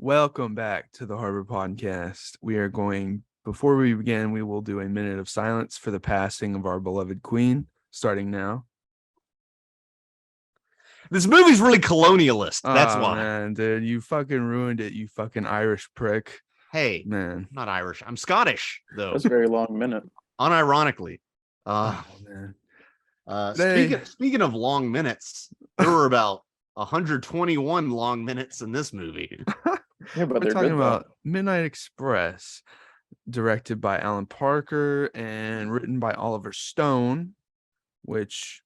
Welcome back to the Harbor Podcast. Before we begin, we will do a minute of silence for the passing of our beloved queen, starting now. This movie's really colonialist. That's why. Man, dude, you fucking ruined it, you fucking Irish prick. Hey, man. I'm not Irish. I'm Scottish, though. That's a very long minute. Unironically. Man. Speaking of long minutes, there were about 121 long minutes in this movie. Yeah, but we're talking about Midnight Express, directed by Alan Parker and written by Oliver Stone, which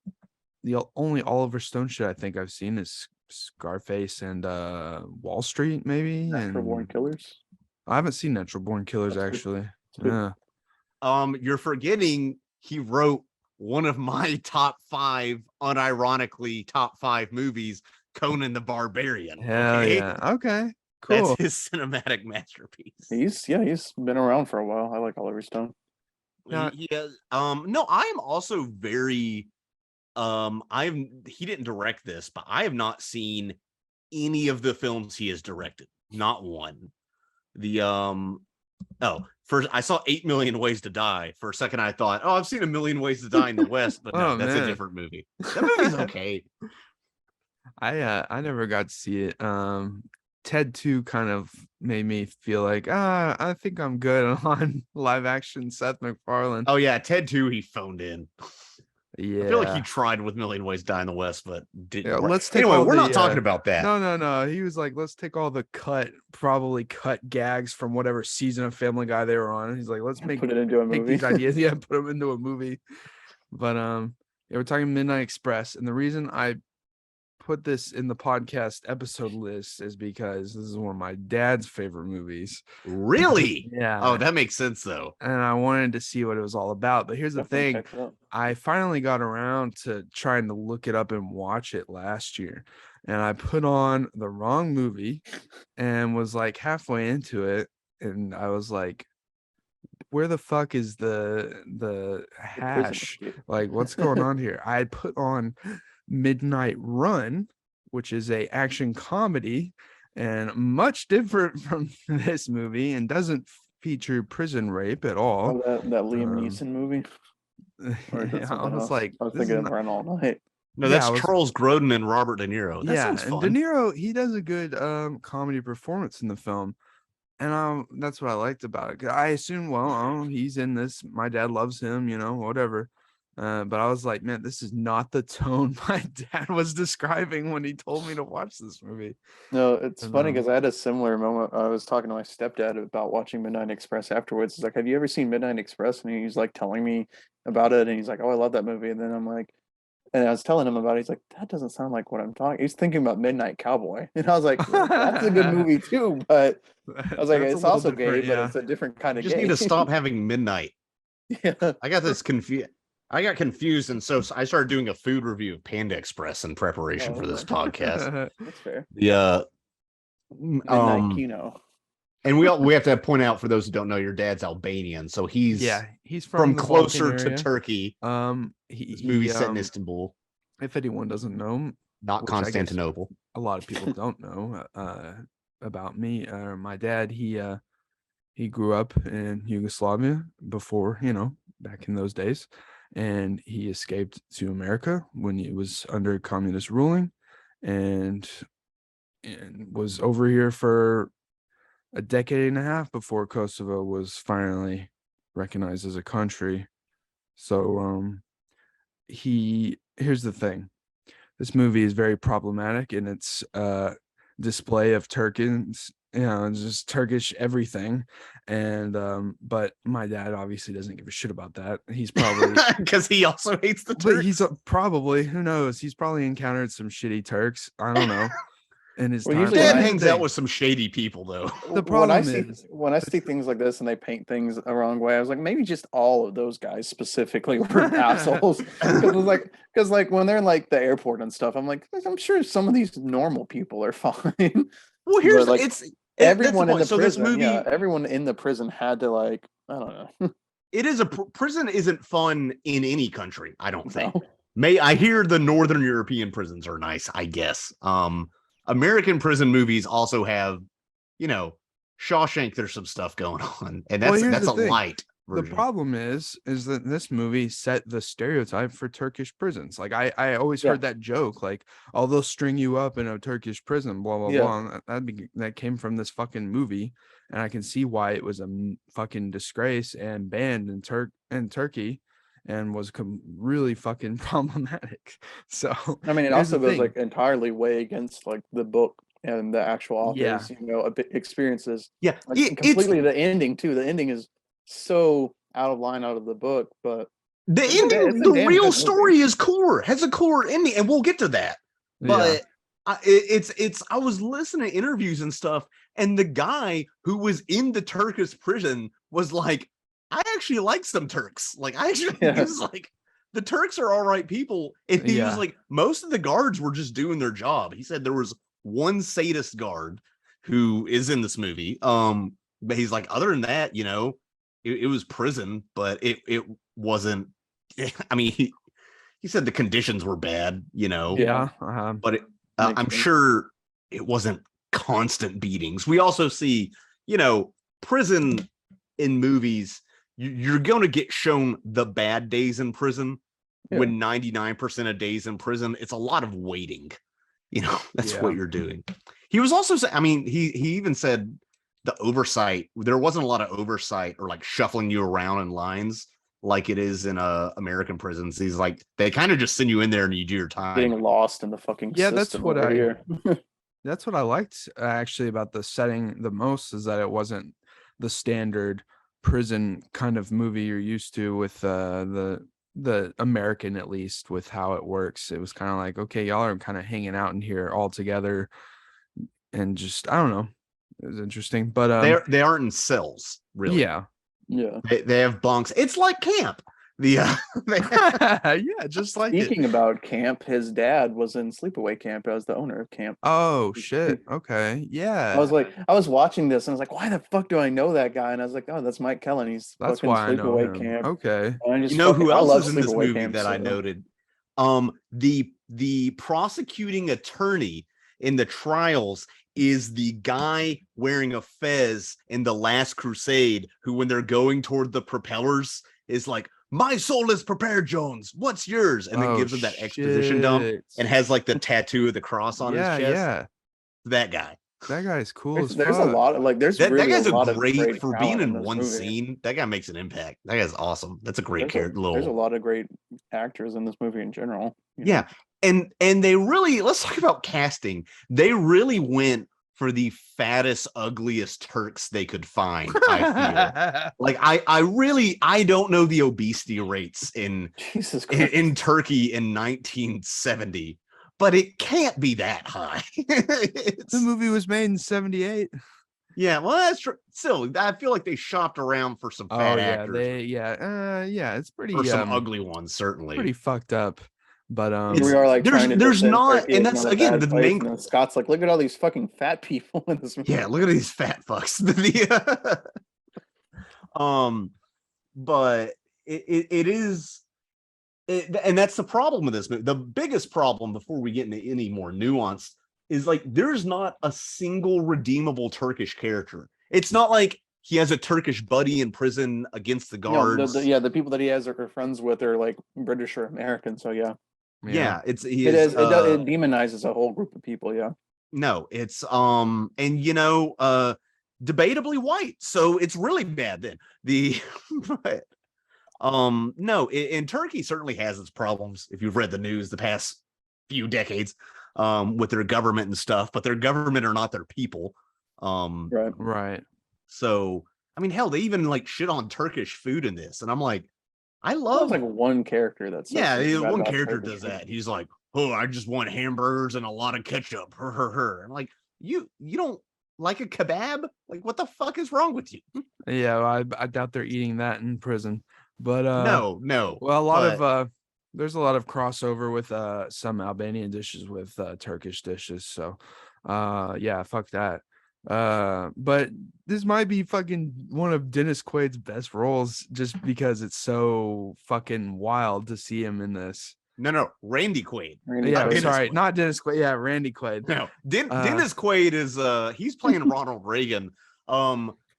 the only Oliver Stone shit I think I've seen is Scarface and Wall Street, maybe. Natural Born Killers. I haven't seen Natural Born Killers, actually. Yeah. You're forgetting he wrote one of my top 5, unironically top 5 movies, Conan the Barbarian. Hell yeah. Okay. Cool. That's his cinematic masterpiece. He's been around for a while. I like Oliver Stone. No, I am also very he didn't direct this, but I have not seen any of the films he has directed. Not one. First I saw 8 Million Ways to Die. For a second I thought, I've seen A Million Ways to Die in the West, but no, that's a different movie. That movie's okay. I never got to see it. Ted 2 kind of made me feel like, I think I'm good on live action Seth MacFarlane. Oh yeah, Ted 2 he phoned in. Yeah, I feel like he tried with Million Ways to Die in the West, but didn't. Yeah, let's take anyway, we're not talking about that. No. He was like, let's take all the probably cut gags from whatever season of Family Guy they were on. He's like, let's put it into a movie. These ideas, put them into a movie. But we're talking Midnight Express, and the reason I put this in the podcast episode list is because this is one of my dad's favorite movies. Really? Yeah. Oh, that makes sense though. And I wanted to see what it was all about. But here's the thing. I finally got around to trying to look it up and watch it last year. And I put on the wrong movie and was like halfway into it. And I was like, where the fuck is the hash? Like, what's going on here? I put on Midnight Run, which is a action comedy and much different from this movie and doesn't feature prison rape at all. Oh, that Liam Neeson movie. I was like, I was thinking of Run All Night. No, that's Charles Grodin and Robert De Niro. That sounds fun. And De Niro, he does a good comedy performance in the film. And that's what I liked about it. I assume, he's in this. My dad loves him, whatever. But I was like, man, this is not the tone my dad was describing when he told me to watch this movie. No, it's funny because I had a similar moment. I was talking to my stepdad about watching Midnight Express afterwards. He's like, have you ever seen Midnight Express? And he's like telling me about it. And he's like, oh, I love that movie. And then I'm like, and I was telling him about it. He's like, that doesn't sound like what I'm talking. He's thinking about Midnight Cowboy. And I was like, well, that's a good movie too. But I was like, it's also gay, but it's a different kind of gay. You just need to stop having midnight. Yeah. I got confused, and so I started doing a food review of Panda Express in preparation for this podcast. That's fair. The Midnight Kino. And we have to point out for those who don't know, your dad's Albanian, so he's from closer to Turkey. This movie's set in Istanbul. If anyone doesn't know, not Constantinople. A lot of people don't know about me. My dad, he grew up in Yugoslavia before, back in those days. And he escaped to America when it was under communist ruling and was over here for a decade and a half before Kosovo was finally recognized as a country. So here's the thing. This movie is very problematic in its display of Turkish, just Turkish everything. And but my dad obviously doesn't give a shit about that. He's probably because he also hates the Turks. But he's probably, who knows, he's probably encountered some shitty Turks. I don't know. And his dad hangs out with some shady people though. The problem when I see things like this and they paint things a wrong way, I was like, maybe just all of those guys specifically were assholes. Because when they're in like the airport and stuff, I'm like, I'm sure some of these normal people are fine. Well, here's everyone in the prison. Everyone in the prison had to I don't know. It is prison isn't fun in any country, I don't think. No. I hear the Northern European prisons are nice, I guess. American prison movies also have, Shawshank, there's some stuff going on, and Well, that's here's a the thing. light The version. problem is that this movie set the stereotype for Turkish prisons. Like I always heard that joke, like, oh, they'll string you up in a Turkish prison, blah blah blah. That came from this fucking movie, and I can see why it was a fucking disgrace and banned in Turkey, and was really fucking problematic. So I mean, it also goes like entirely way against like the book and the actual author's experiences. Yeah, like, completely. The ending too. The ending is so out of line out of the book, but the ending, the real story is cooler, has a cooler ending, and we'll get to that. But I was listening to interviews and stuff, and the guy who was in the Turkish prison was like, I actually like some Turks. Like, he was like, the Turks are all right people. And he was like, most of the guards were just doing their job. He said there was one sadist guard who is in this movie. But he's like, other than that, it was prison, but it wasn't. I mean, he said the conditions were bad, but I'm sure it wasn't constant beatings. We also see, prison in movies. You're going to get shown the bad days in prison. When 99% of days in prison, it's a lot of waiting. That's what you're doing. He was also, he even said the oversight, there wasn't a lot of oversight or like shuffling you around in lines like it is in American prisons. He's like, they kind of just send you in there and you do your time. Getting lost in the fucking system. That's what I liked actually about the setting the most, is that it wasn't the standard prison kind of movie you're used to with the American, at least with how it works. It was kind of like, okay, y'all are kind of hanging out in here all together, and just, I don't know, it was interesting. But they aren't in cells, really. Yeah. They have bunks. It's like camp. Just like Speaking about camp, his dad was in Sleepaway Camp as the owner of camp. Oh shit. Okay. Yeah. I was watching this and I was like, why the fuck do I know that guy? And I was like, oh, that's Mike Kellen. He's that's fucking why I know Sleepaway him. Camp. Okay. And who else is in this movie that I noted? The prosecuting attorney in the trials is the guy wearing a fez in The Last Crusade, who, when they're going toward the propellers, is like, my soul is prepared, Jones. What's yours? And then gives him that exposition dump and has like the tattoo of the cross on his chest. Yeah. That guy. That guy's cool. There's a lot of that guy's a great for being in one scene. That guy makes an impact. That guy's awesome. That's a great character. There's a lot of great actors in this movie in general. Yeah. And they really, let's talk about casting. They really went for the fattest, ugliest Turks they could find. I feel like I don't know the obesity rates in Turkey in 1970, but it can't be that high. The movie was made in 78. Yeah, well, that's true. Still, I feel like they shopped around for some fat actors. It's pretty, or some ugly ones, certainly. Pretty fucked up. But we are like, there's not, and that's again the main. And Scott's like, look at all these fucking fat people in this movie. Yeah, look at these fat fucks. But it is, and that's the problem with this movie. The biggest problem, before we get into any more nuance, is like there's not a single redeemable Turkish character. It's not like he has a Turkish buddy in prison against the guards. No, the people that he has are friends with are like British or American. So yeah. It demonizes a whole group of people. Yeah. No, it's debatably white, so it's really bad then. And Turkey certainly has its problems if you've read the news the past few decades with their government and stuff, but their government are not their people. Right. So I mean, hell, they even like shit on Turkish food in this, and I'm like, I love like one character that's one character does that. He's like, oh, I just want hamburgers and a lot of ketchup. I'm like, you don't like a kebab? Like, what the fuck is wrong with you? Yeah, I doubt they're eating that in prison. But no. Well, there's a lot of crossover with some Albanian dishes with Turkish dishes. So fuck that. But this might be fucking one of Dennis Quaid's best roles, just because it's so fucking wild to see him in this. No, Randy Quaid. Not Dennis Quaid. Yeah, Randy Quaid. No, Dennis Quaid is he's playing Ronald Reagan.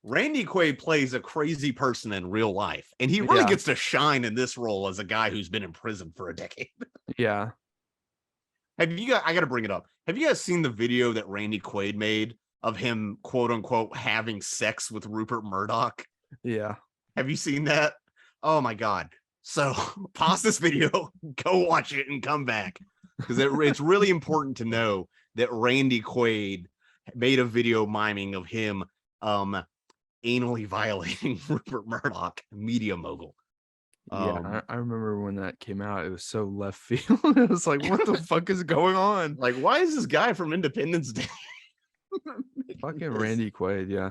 Randy Quaid plays a crazy person in real life, and he really gets to shine in this role as a guy who's been in prison for a decade. Yeah. I got to bring it up. Have you guys seen the video that Randy Quaid made of him, quote unquote, having sex with Rupert Murdoch? Yeah. Have you seen that? Oh my God. So pause this video, go watch it, and come back, because it's really important to know that Randy Quaid made a video miming of him anally violating Rupert Murdoch, media mogul. Yeah, I remember when that came out. It was so left field. It was like, what the fuck is going on? Like, why is this guy from Independence Day? Fucking Randy Quaid, yeah.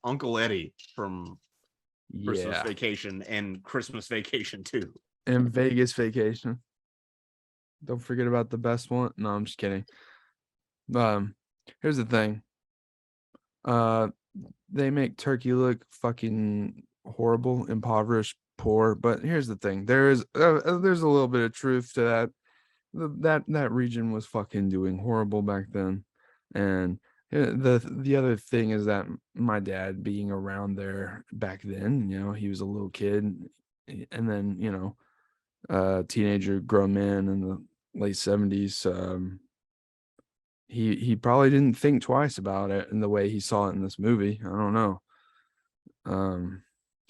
Uncle Eddie from Christmas Vacation and Christmas Vacation 2. And Vegas Vacation. Don't forget about the best one. No, I'm just kidding. Here's the thing. They make Turkey look fucking horrible, impoverished, poor. But here's the thing. There's a little bit of truth to that. That region was fucking doing horrible back then. And the other thing is that my dad being around there back then, he was a little kid, and then teenager, grown man in the late 70s. He probably didn't think twice about it in the way he saw it in this movie. I don't know.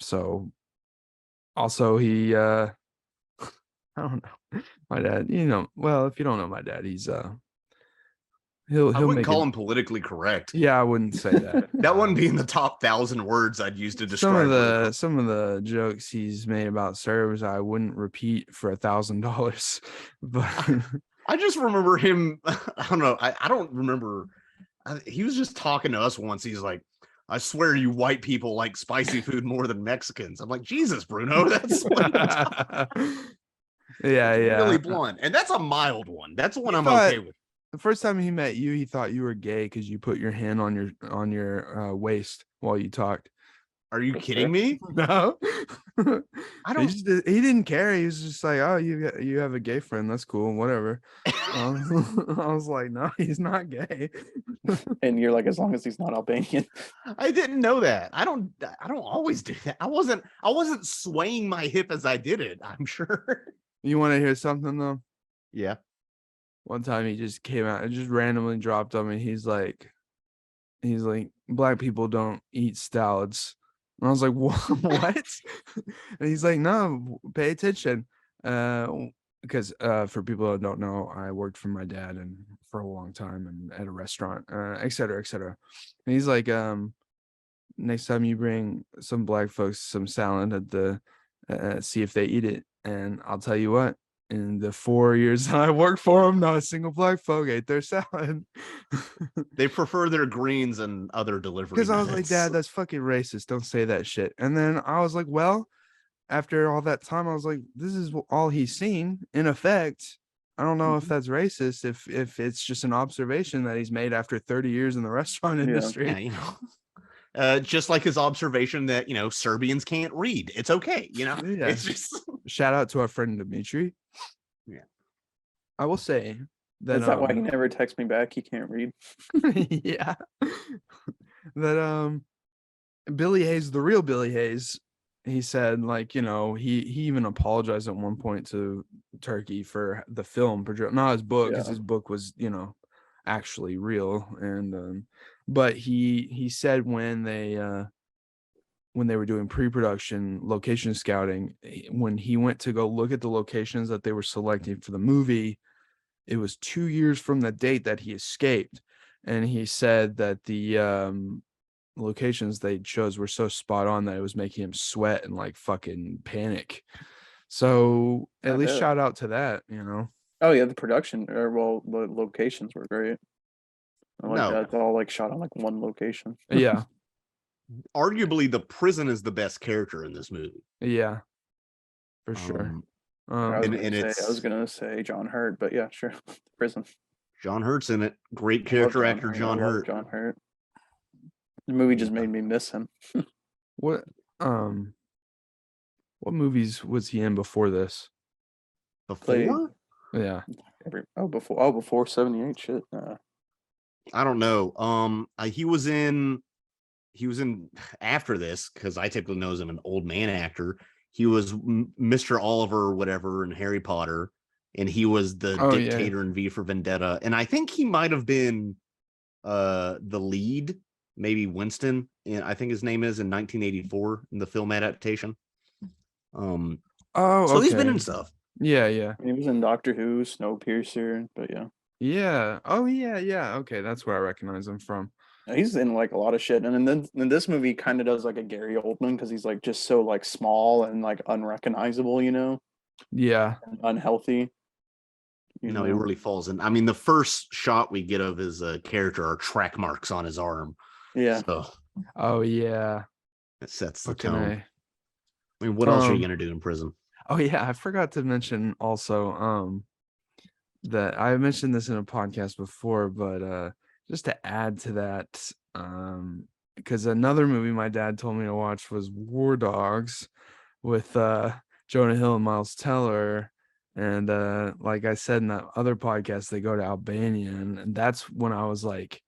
So also he I don't know. My dad, well, if you don't know my dad, he's He'll I wouldn't call him politically correct. Yeah, I wouldn't say that. That wouldn't be in the top 1,000 words I'd use to describe some of the jokes he's made about Serbs I wouldn't repeat for $1,000. But I just remember him. I don't know. I don't remember. He was just talking to us once. He's like, "I swear you white people like spicy food more than Mexicans." I'm like, Jesus, Bruno, that's yeah, really blunt, and that's a mild one. That's one I'm okay with. The first time he met you, he thought you were gay because you put your hand on your waist while you talked. Are you kidding me? No. I don't. He didn't care. He was just like, "Oh, you have a gay friend. That's cool. Whatever." I was like, "No, he's not gay." And you're like, as long as he's not Albanian. I didn't know that. I don't always do that. I wasn't swaying my hip as I did it, I'm sure. You want to hear something though? Yeah. One time he just came out and just randomly dropped on me. He's like, black people don't eat salads. And I was like, what? And he's like, no, pay attention. Because for people that don't know, I worked for my dad and for a long time and at a restaurant, et cetera, et cetera. And he's like, next time you bring some black folks some salad at the see if they eat it. And I'll tell you what, in the 4 years I worked for them, not a single black folk ate their salad. They prefer their greens and other delivery. Because I was like, Dad, that's fucking racist. Don't say that shit. And then I was like, well, after all that time, I was like, this is all he's seen. In effect, I don't know if that's racist, if it's just an observation that he's made after 30 years in the restaurant industry. Yeah, just like his observation that, Serbians can't read. It's okay. Yeah. It's just shout out to our friend Dimitri. Yeah. I will say that. Is that why he never texts me back? He can't read. Yeah. That Billy Hayes, the real Billy Hayes, he said, like, he even apologized at one point to Turkey for the film, not his book, because his book was, actually real. And but he said when they were doing pre-production location scouting, when he went to go look at the locations that they were selecting for the movie, it was 2 years from the date that he escaped. And he said that the locations they chose were so spot on that it was making him sweat and like fucking panic. So at least shout out to that, Oh yeah, the production the locations were great. That's all like shot on like one location. Yeah. Arguably the prison is the best character in this movie. Yeah, for sure. I was gonna say John Hurt, but yeah, sure. Prison. John Hurt's in it. Great character actor, John Hurt. John Hurt. The movie just made me miss him. What movies was he in before this? Before? Yeah. Before 78. Shit. I don't know. He was in after this, because I typically know him an old man actor. He was Mr. Oliver or whatever in Harry Potter, and he was the dictator in V for Vendetta. And I think he might have been the lead, maybe Winston, and I think his name is, in 1984 in the film adaptation. So he's been in stuff. Yeah. He was in Doctor Who, Snowpiercer, but yeah. Yeah. Oh yeah. Okay, that's where I recognize him from. He's in like a lot of shit, and then in this movie, kind of does like a Gary Oldman because he's like just so like small and like unrecognizable, Yeah. and unhealthy. He really falls in. I mean, the first shot we get of his character are track marks on his arm. Yeah. So. Oh yeah. It sets the tone. I mean, what else are you gonna do in prison? Oh yeah, I forgot to mention also that I mentioned this in a podcast before, but just to add to that, because another movie my dad told me to watch was War Dogs with Jonah Hill and Miles Teller. And like I said in that other podcast, they go to Albania, and that's when I was like,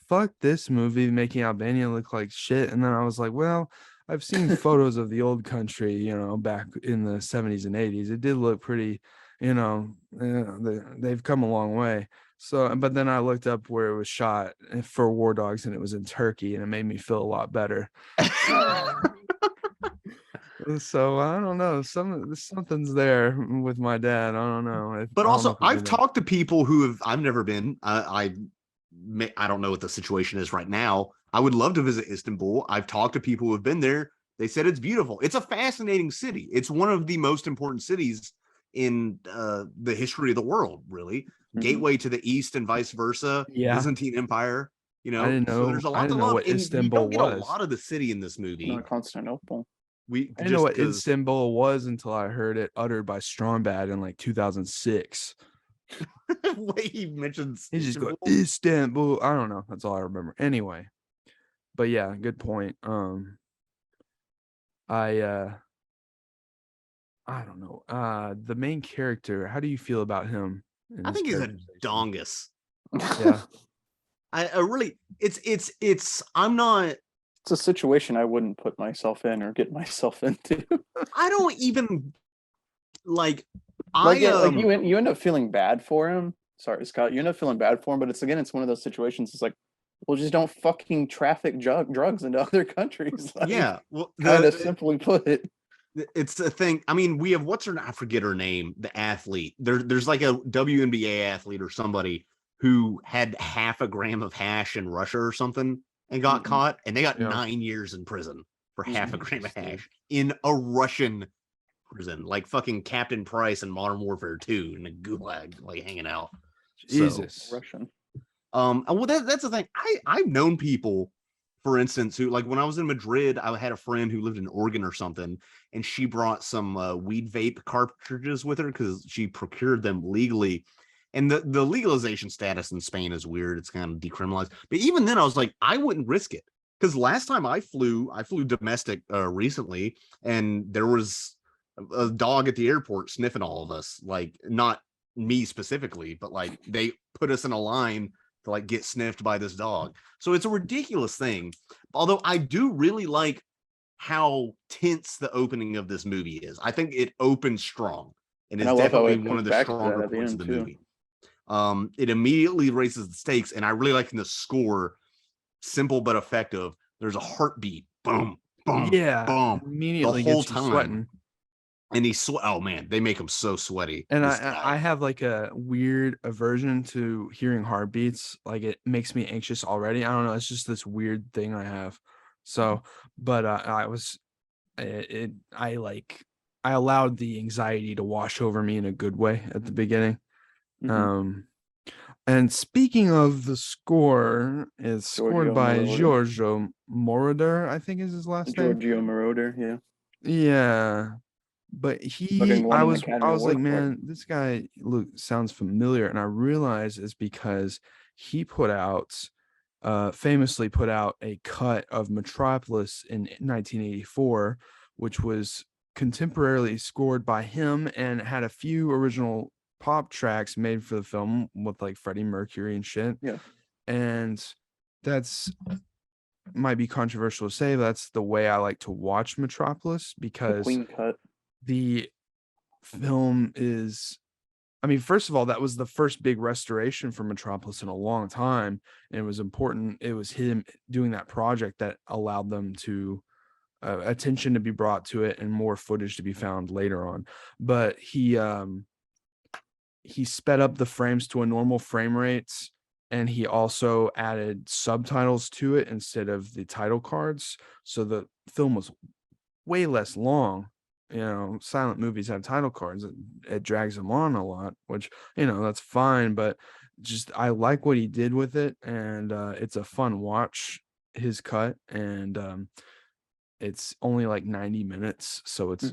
fuck this movie making Albania look like shit. And then I was like, well, I've seen photos of the old country, back in the 70s and 80s. It did look pretty, they've come a long way. So, but then I looked up where it was shot for War Dogs, and it was in Turkey, and it made me feel a lot better. So I don't know. Something's there with my dad. I don't know. But also, I've talked to people who I've never been. I don't know what the situation is right now. I would love to visit Istanbul. I've talked to people who have been there. They said it's beautiful. It's a fascinating city. It's one of the most important cities in the history of the world, really. Mm-hmm. Gateway to the East and vice versa. Yeah. Byzantine Empire. I didn't know. So there's a lot to love. What Istanbul was. A lot of the city in this movie. Not Constantinople. I didn't know what Istanbul was until I heard it uttered by Stromberg in like 2006. Way he mentions he just goes Istanbul. I don't know. That's all I remember. Anyway, but yeah, good point. I don't know. The main character. How do you feel about him? I think he's a dongus. Yeah. I really. It's. I'm not. It's a situation I wouldn't put myself in or get myself into. I don't even like. You end up feeling bad for him. Sorry, Scott. You end up feeling bad for him, but it's one of those situations. It's like, well, just don't fucking traffic drugs into other countries. Like, yeah, well, kind of simply put it. It's a thing. I mean, we have what's her name? I forget her name. The athlete. There's like a WNBA athlete or somebody who had half a gram of hash in Russia or something and got caught, and they got 9 years in prison for half a gram of hash in a Russian prison, like fucking Captain Price in Modern Warfare 2 in a gulag, like hanging out. Jesus. Russian. Well, that's the thing. I've known people, for instance, who, like, when I was in Madrid, I had a friend who lived in Oregon or something, and she brought some weed vape cartridges with her because she procured them legally. And the legalization status in Spain is weird. It's kind of decriminalized. But even then, I was like, I wouldn't risk it. Because last time I flew domestic recently, and there was a dog at the airport sniffing all of us. Like, not me specifically, but like they put us in a line to like get sniffed by this dog. So it's a ridiculous thing. Although I do really like how tense the opening of this movie is. I think it opens strong. And it's definitely one of the stronger points of the movie. It immediately raises the stakes, and I really like in the score, simple but effective. There's a heartbeat, boom, boom, boom, immediately the whole gets you time. sweating. And oh man, they make him so sweaty. And I have like a weird aversion to hearing heartbeats. Like, it makes me anxious already. I don't know. It's just this weird thing I have. So, but I allowed the anxiety to wash over me in a good way at the beginning. And speaking of the score, it's scored by Giorgio Moroder, I think is his last name. Giorgio Moroder, yeah. But I was like, man, this guy sounds familiar, and I realized it's because he famously put out a cut of Metropolis in 1984, which was contemporarily scored by him and had a few original pop tracks made for the film with like Freddie Mercury and shit. Yeah. And that's might be controversial to say, but that's the way I like to watch Metropolis, because Queen cut. the film is, I mean, first of all, that was the first big restoration for Metropolis in a long time, and it was important. It was him doing that project that allowed them to attention to be brought to it and more footage to be found later on. But he sped up the frames to a normal frame rates, and he also added subtitles to it instead of the title cards, so the film was way less long. You know, silent movies have title cards. It drags them on a lot, which, you know, that's fine, but just I like what he did with it, and it's a fun watch, his cut, and it's only like 90 minutes, so it's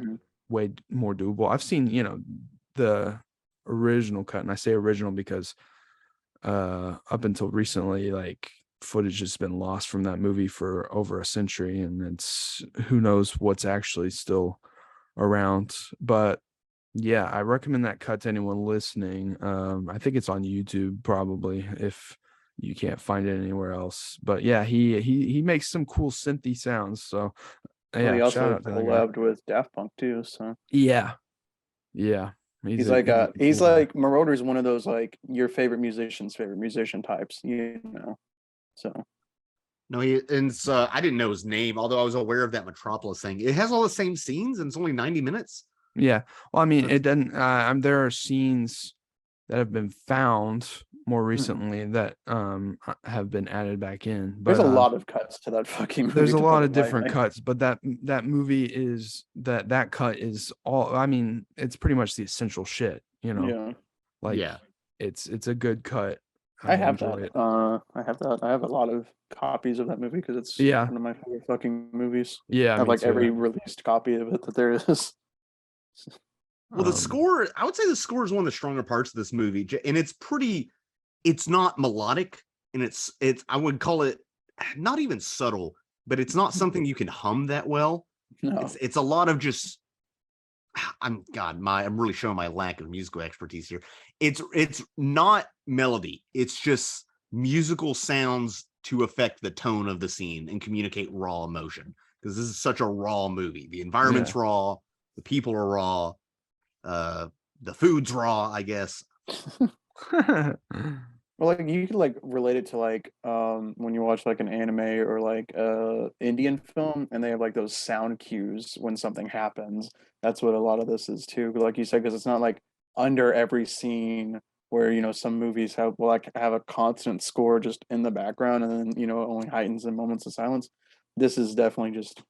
way more doable. I've seen, you know, the original cut, and I say original because up until recently, like, footage has been lost from that movie for over a century, and it's who knows what's actually still around. But yeah, I recommend that cut to anyone listening. I think it's on YouTube probably if you can't find it anywhere else. But yeah, he makes some cool synthy sounds. So Well, yeah, he shout also out to that guy. collabed with Daft Punk too. So Yeah. he's like Moroder's one of those like your favorite musician's favorite musician types, you know. So no, I didn't know his name, although I was aware of that Metropolis thing. It has all the same scenes, and it's only 90 minutes. Yeah, well, I mean, it doesn't. There are scenes that have been found more recently that have been added back in. But there's a lot of cuts to that fucking movie. There's a lot of different cuts, but that movie is that cut is all. I mean, it's pretty much the essential shit. You know, Yeah. like it's a good cut. I have that. I have a lot of copies of that movie because it's one of my favorite fucking movies. Yeah, I have like every released copy of it that there is. Well, the score, I would say the score is one of the stronger parts of this movie, and it's not melodic, and it's I would call it not even subtle, but it's not something you can hum that well. No. It's a lot of just I'm really showing my lack of musical expertise here. It's not melody. It's just musical sounds to affect the tone of the scene and communicate raw emotion, because this is such a raw movie. The environment's raw, the people are raw, the food's raw, I guess. Well, like you could like relate it to like when you watch like an anime or like Indian film, and they have like those sound cues when something happens. That's what a lot of this is too, like you said, because it's not like under every scene where, you know, some movies have a constant score just in the background, and then, you know, it only heightens in moments of silence. This is definitely just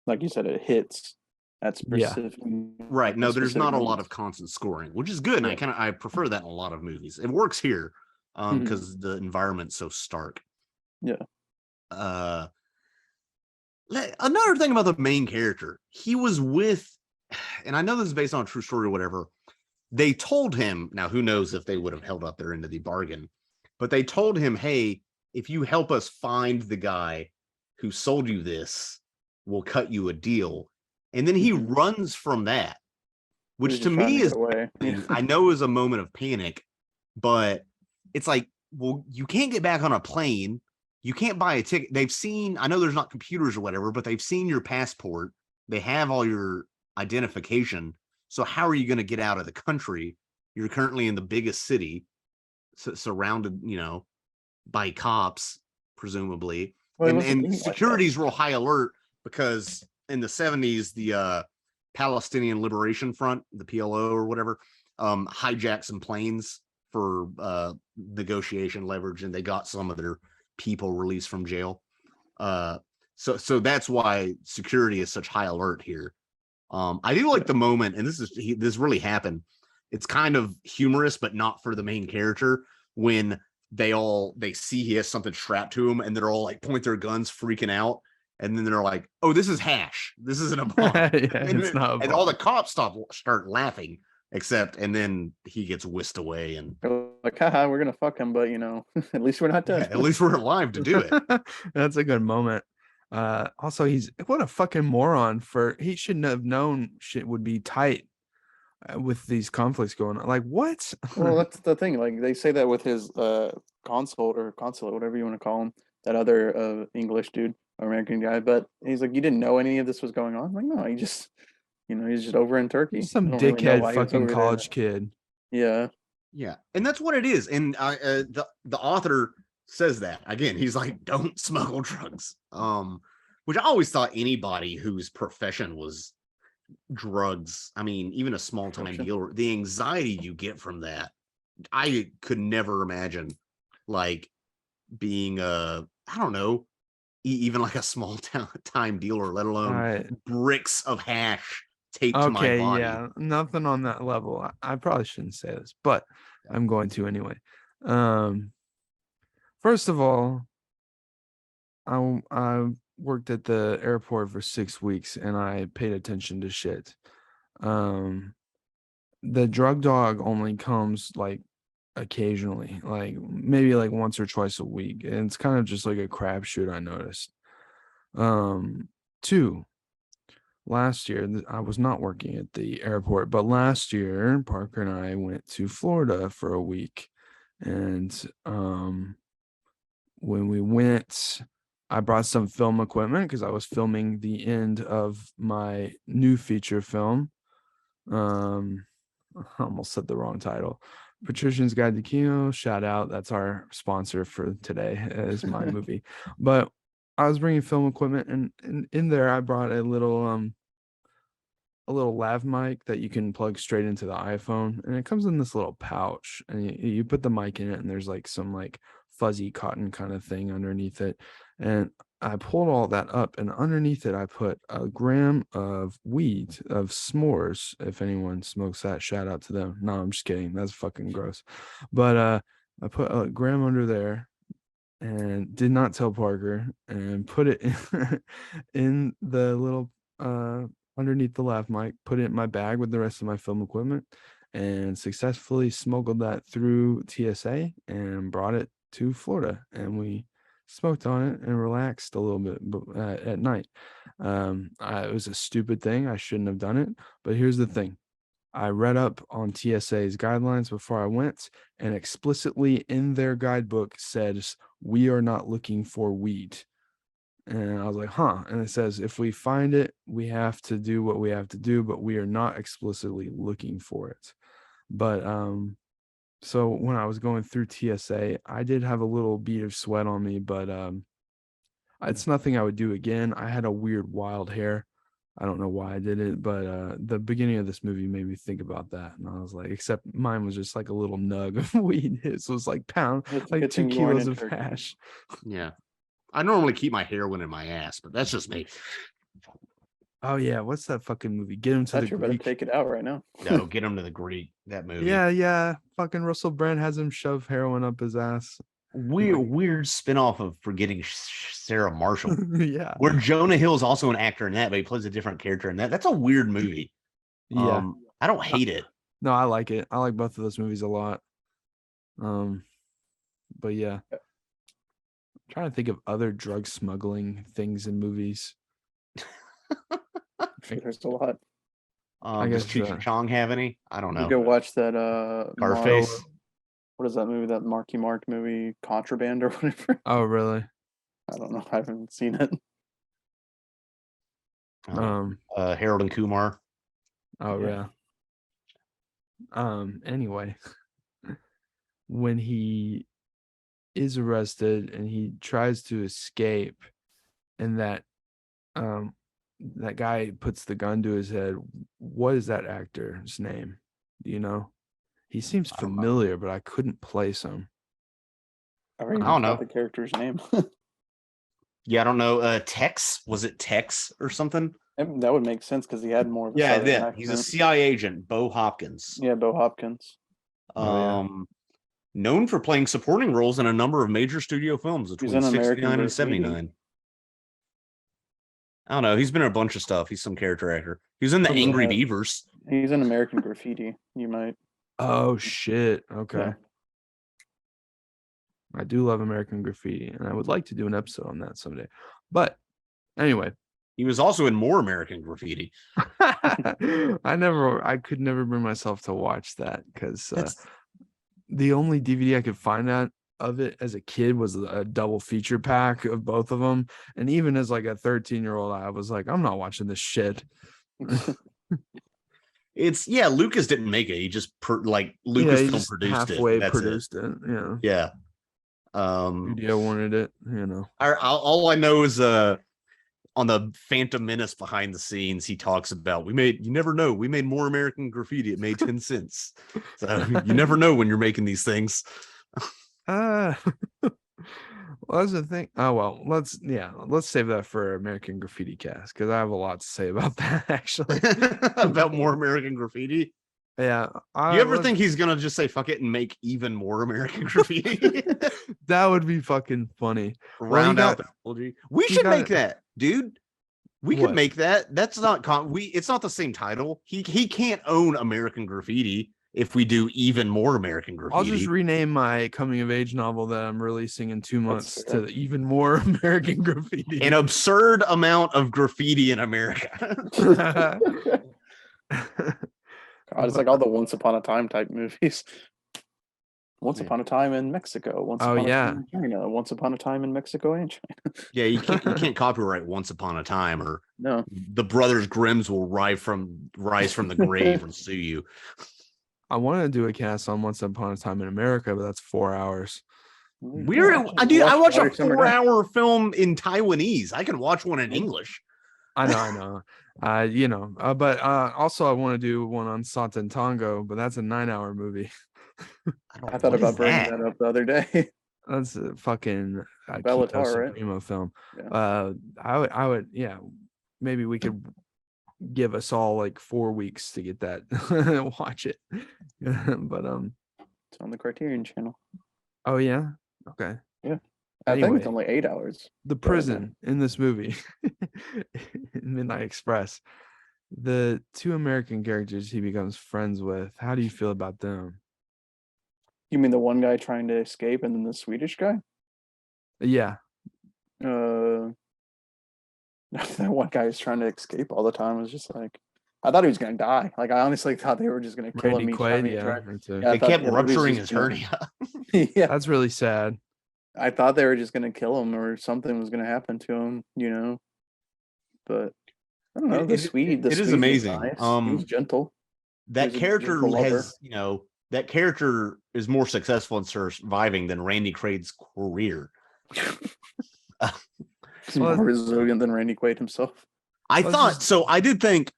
like you said, it hits at specific. Right. No, there's not a lot of constant scoring, which is good. And I prefer that in a lot of movies. It works here because the environment's so stark. Yeah. Another thing about the main character, he was with, and I know this is based on a true story or whatever, they told him, now who knows if they would have held up their end of the bargain, but they told him, hey, if you help us find the guy who sold you this, we'll cut you a deal. And then he runs from that, which to me is, I know is a moment of panic, but it's like, well, you can't get back on a plane. You can't buy a ticket. They've seen, I know there's not computers or whatever, but they've seen your passport. They have all your identification. So how are you going to get out of the country? You're currently in the biggest city, surrounded, you know, by cops, presumably. Well, and security's real high alert because in the 70s, the Palestinian Liberation Front, the PLO or whatever, hijacked some planes for negotiation leverage, and they got some of their people released from jail. So that's why security is such high alert here. I do like the moment, and this really happened. It's kind of humorous, but not for the main character, when they see he has something strapped to him, and they're all like point their guns, freaking out. And then they're like, "Oh, this is hash. This isn't a bomb." It's not a bomb. And all the cops start laughing, and then he gets whisked away. And they're like, haha, we're gonna fuck him, but you know, at least we're not dead. At least we're alive to do it. That's a good moment. Also, he's what a fucking moron for. He shouldn't have known shit would be tight with these conflicts going on. Like, what? Well, that's the thing. Like they say that with his consulate, whatever you want to call him, that other English dude, American guy. But he's like, you didn't know any of this was going on. I'm like, no, he just, he's just over in Turkey. Some I don't really know dickhead why he was fucking over college there. kid. Yeah. Yeah, and that's what it is. And the author says that again. He's like, don't smuggle drugs. Which I always thought anybody whose profession was drugs, I mean, even a small time dealer, the anxiety you get from that, I could never imagine like being I don't know, even like a small time dealer, let alone bricks of hash taped to my body. Yeah, nothing on that level. I probably shouldn't say this, but I'm going to anyway. First of all, I worked at the airport for 6 weeks and I paid attention to shit. The drug dog only comes like occasionally, like maybe like once or twice a week, and it's kind of just like a crapshoot. I noticed. Two, last year I was not working at the airport, but last year Parker and I went to Florida for a week, and when we went, I brought some film equipment because I was filming the end of my new feature film. I almost said the wrong title. Patrician's Guide to Kino. Shout out. That's our sponsor for today. Is my movie. But I was bringing film equipment, and in there I brought a little lav mic that you can plug straight into the iPhone, and it comes in this little pouch, and you put the mic in it, and there's like some like fuzzy cotton kind of thing underneath it, and I pulled all that up, and underneath it I put a gram of weed, of s'mores. If anyone smokes that, shout out to them. No, I'm just kidding, that's fucking gross. But I put a gram under there and did not tell Parker, and put it in the little underneath the lav mic, put it in my bag with the rest of my film equipment, and successfully smuggled that through TSA and brought it to Florida, and we smoked on it and relaxed a little bit at night. It was a stupid thing. I shouldn't have done it, but here's the thing. I read up on TSA's guidelines before I went, and explicitly in their guidebook says, we are not looking for weed. And I was like, huh. And it says, if we find it, we have to do what we have to do, but we are not explicitly looking for it. But so when I was going through TSA, I did have a little bead of sweat on me, but it's nothing I would do again. I had a weird wild hair. I don't know why I did it, but the beginning of this movie made me think about that. And I was like, except mine was just like a little nug of weed. His was like like 2 kilos of hash. Yeah. I normally keep my heroin in my ass, but that's just me. Oh yeah, what's that fucking movie? Get him to the Greek. Better take it out right now. No, Get Him to the Greek. That movie. Yeah. Fucking Russell Brand has him shove heroin up his ass. Weird spinoff of Forgetting Sarah Marshall. Yeah. Where Jonah Hill's also an actor in that, but he plays a different character in that. That's a weird movie. Yeah. I don't hate it. No, I like it. I like both of those movies a lot. But yeah. I'm trying to think of other drug smuggling things in movies. I think there's a lot. I guess does Cheech Chong have any? I don't know. You go watch that Scarface. What is that movie? That Marky Mark movie, Contraband or whatever. Oh, really? I don't know. I haven't seen it. Harold and Kumar. Oh yeah. Anyway, when he is arrested and he tries to escape, and that guy puts the gun to his head. What is that actor's name? Do you know? He seems familiar, but I couldn't place him. I don't know the character's name. Yeah, I don't know. Tex, was it Tex or something? That would make sense because he had more of a Southern accent. He's a CIA agent, Bo Hopkins. Yeah, Bo Hopkins. Known for playing supporting roles in a number of major studio films between 69 and 79. I don't know. He's been in a bunch of stuff. He's some character actor. He was in the Angry Beavers. He's in American Graffiti. You might. Oh shit. Okay. Yeah. I do love American Graffiti, and I would like to do an episode on that someday. But Anyway, He was also in More American Graffiti. I could never bring myself to watch that because the only DVD I could find out of it as a kid was a double feature pack of both of them. And even as like a 13-year-old, I was like, I'm not watching this shit. Lucas didn't make it. He just Lucasfilm produced halfway it. That's produced it. Yeah. Studio wanted it, All I know is on the Phantom Menace behind the scenes, he talks about you never know, we made More American Graffiti. It made 10 cents. So you never know when you're making these things. Well, that's the thing. Oh well, let's save that for American Graffiti Cast because I have a lot to say about that actually. About More American Graffiti. Yeah. Do you ever think he's gonna just say fuck it and make even more American Graffiti? That would be fucking funny. Round out the trilogy. We should make that, dude. We could make that. That's not it's not the same title. He can't own American Graffiti if we do even more American Graffiti. I'll just rename my coming of age novel that I'm releasing in 2 months to Even More American Graffiti. An absurd amount of graffiti in America. God, it's like all the Once Upon a Time type movies. Once Upon a Time in Mexico. Once Upon a Time in China. Once Upon a Time in Mexico and China. Yeah, you can't copyright Once Upon a Time, or the Brothers Grimms will rise from the grave and sue you. I wanted to do a cast on Once Upon a Time in America, but that's 4 hours. I watch a 4-hour film in Taiwanese. I can watch one in English. I know. But also I want to do one on Satan Tango, but that's a 9-hour movie. I thought about bringing that up the other day. That's a fucking Bellatar, Supremo film. Yeah. I would, maybe we could give us all like 4 weeks to get that, watch it. But it's on the Criterion Channel. Oh yeah, okay. Yeah. I think it's only 8 hours. The prison in this movie, Midnight Express, the 2 American characters he becomes friends with, how do you feel about them? You mean the one guy trying to escape and then the Swedish guy? Yeah. That one guy who's trying to escape all the time was just like, I thought he was going to die. Like, I honestly thought they were just going to kill him. Quaid, they kept rupturing his hernia. Yeah. That's really sad. I thought they were just going to kill him or something was going to happen to him, But I don't know. It is amazing. Nice. He was gentle. That character that character is more successful in surviving than Randy Quaid's career. He's more resilient than Randy Quaid himself. I did think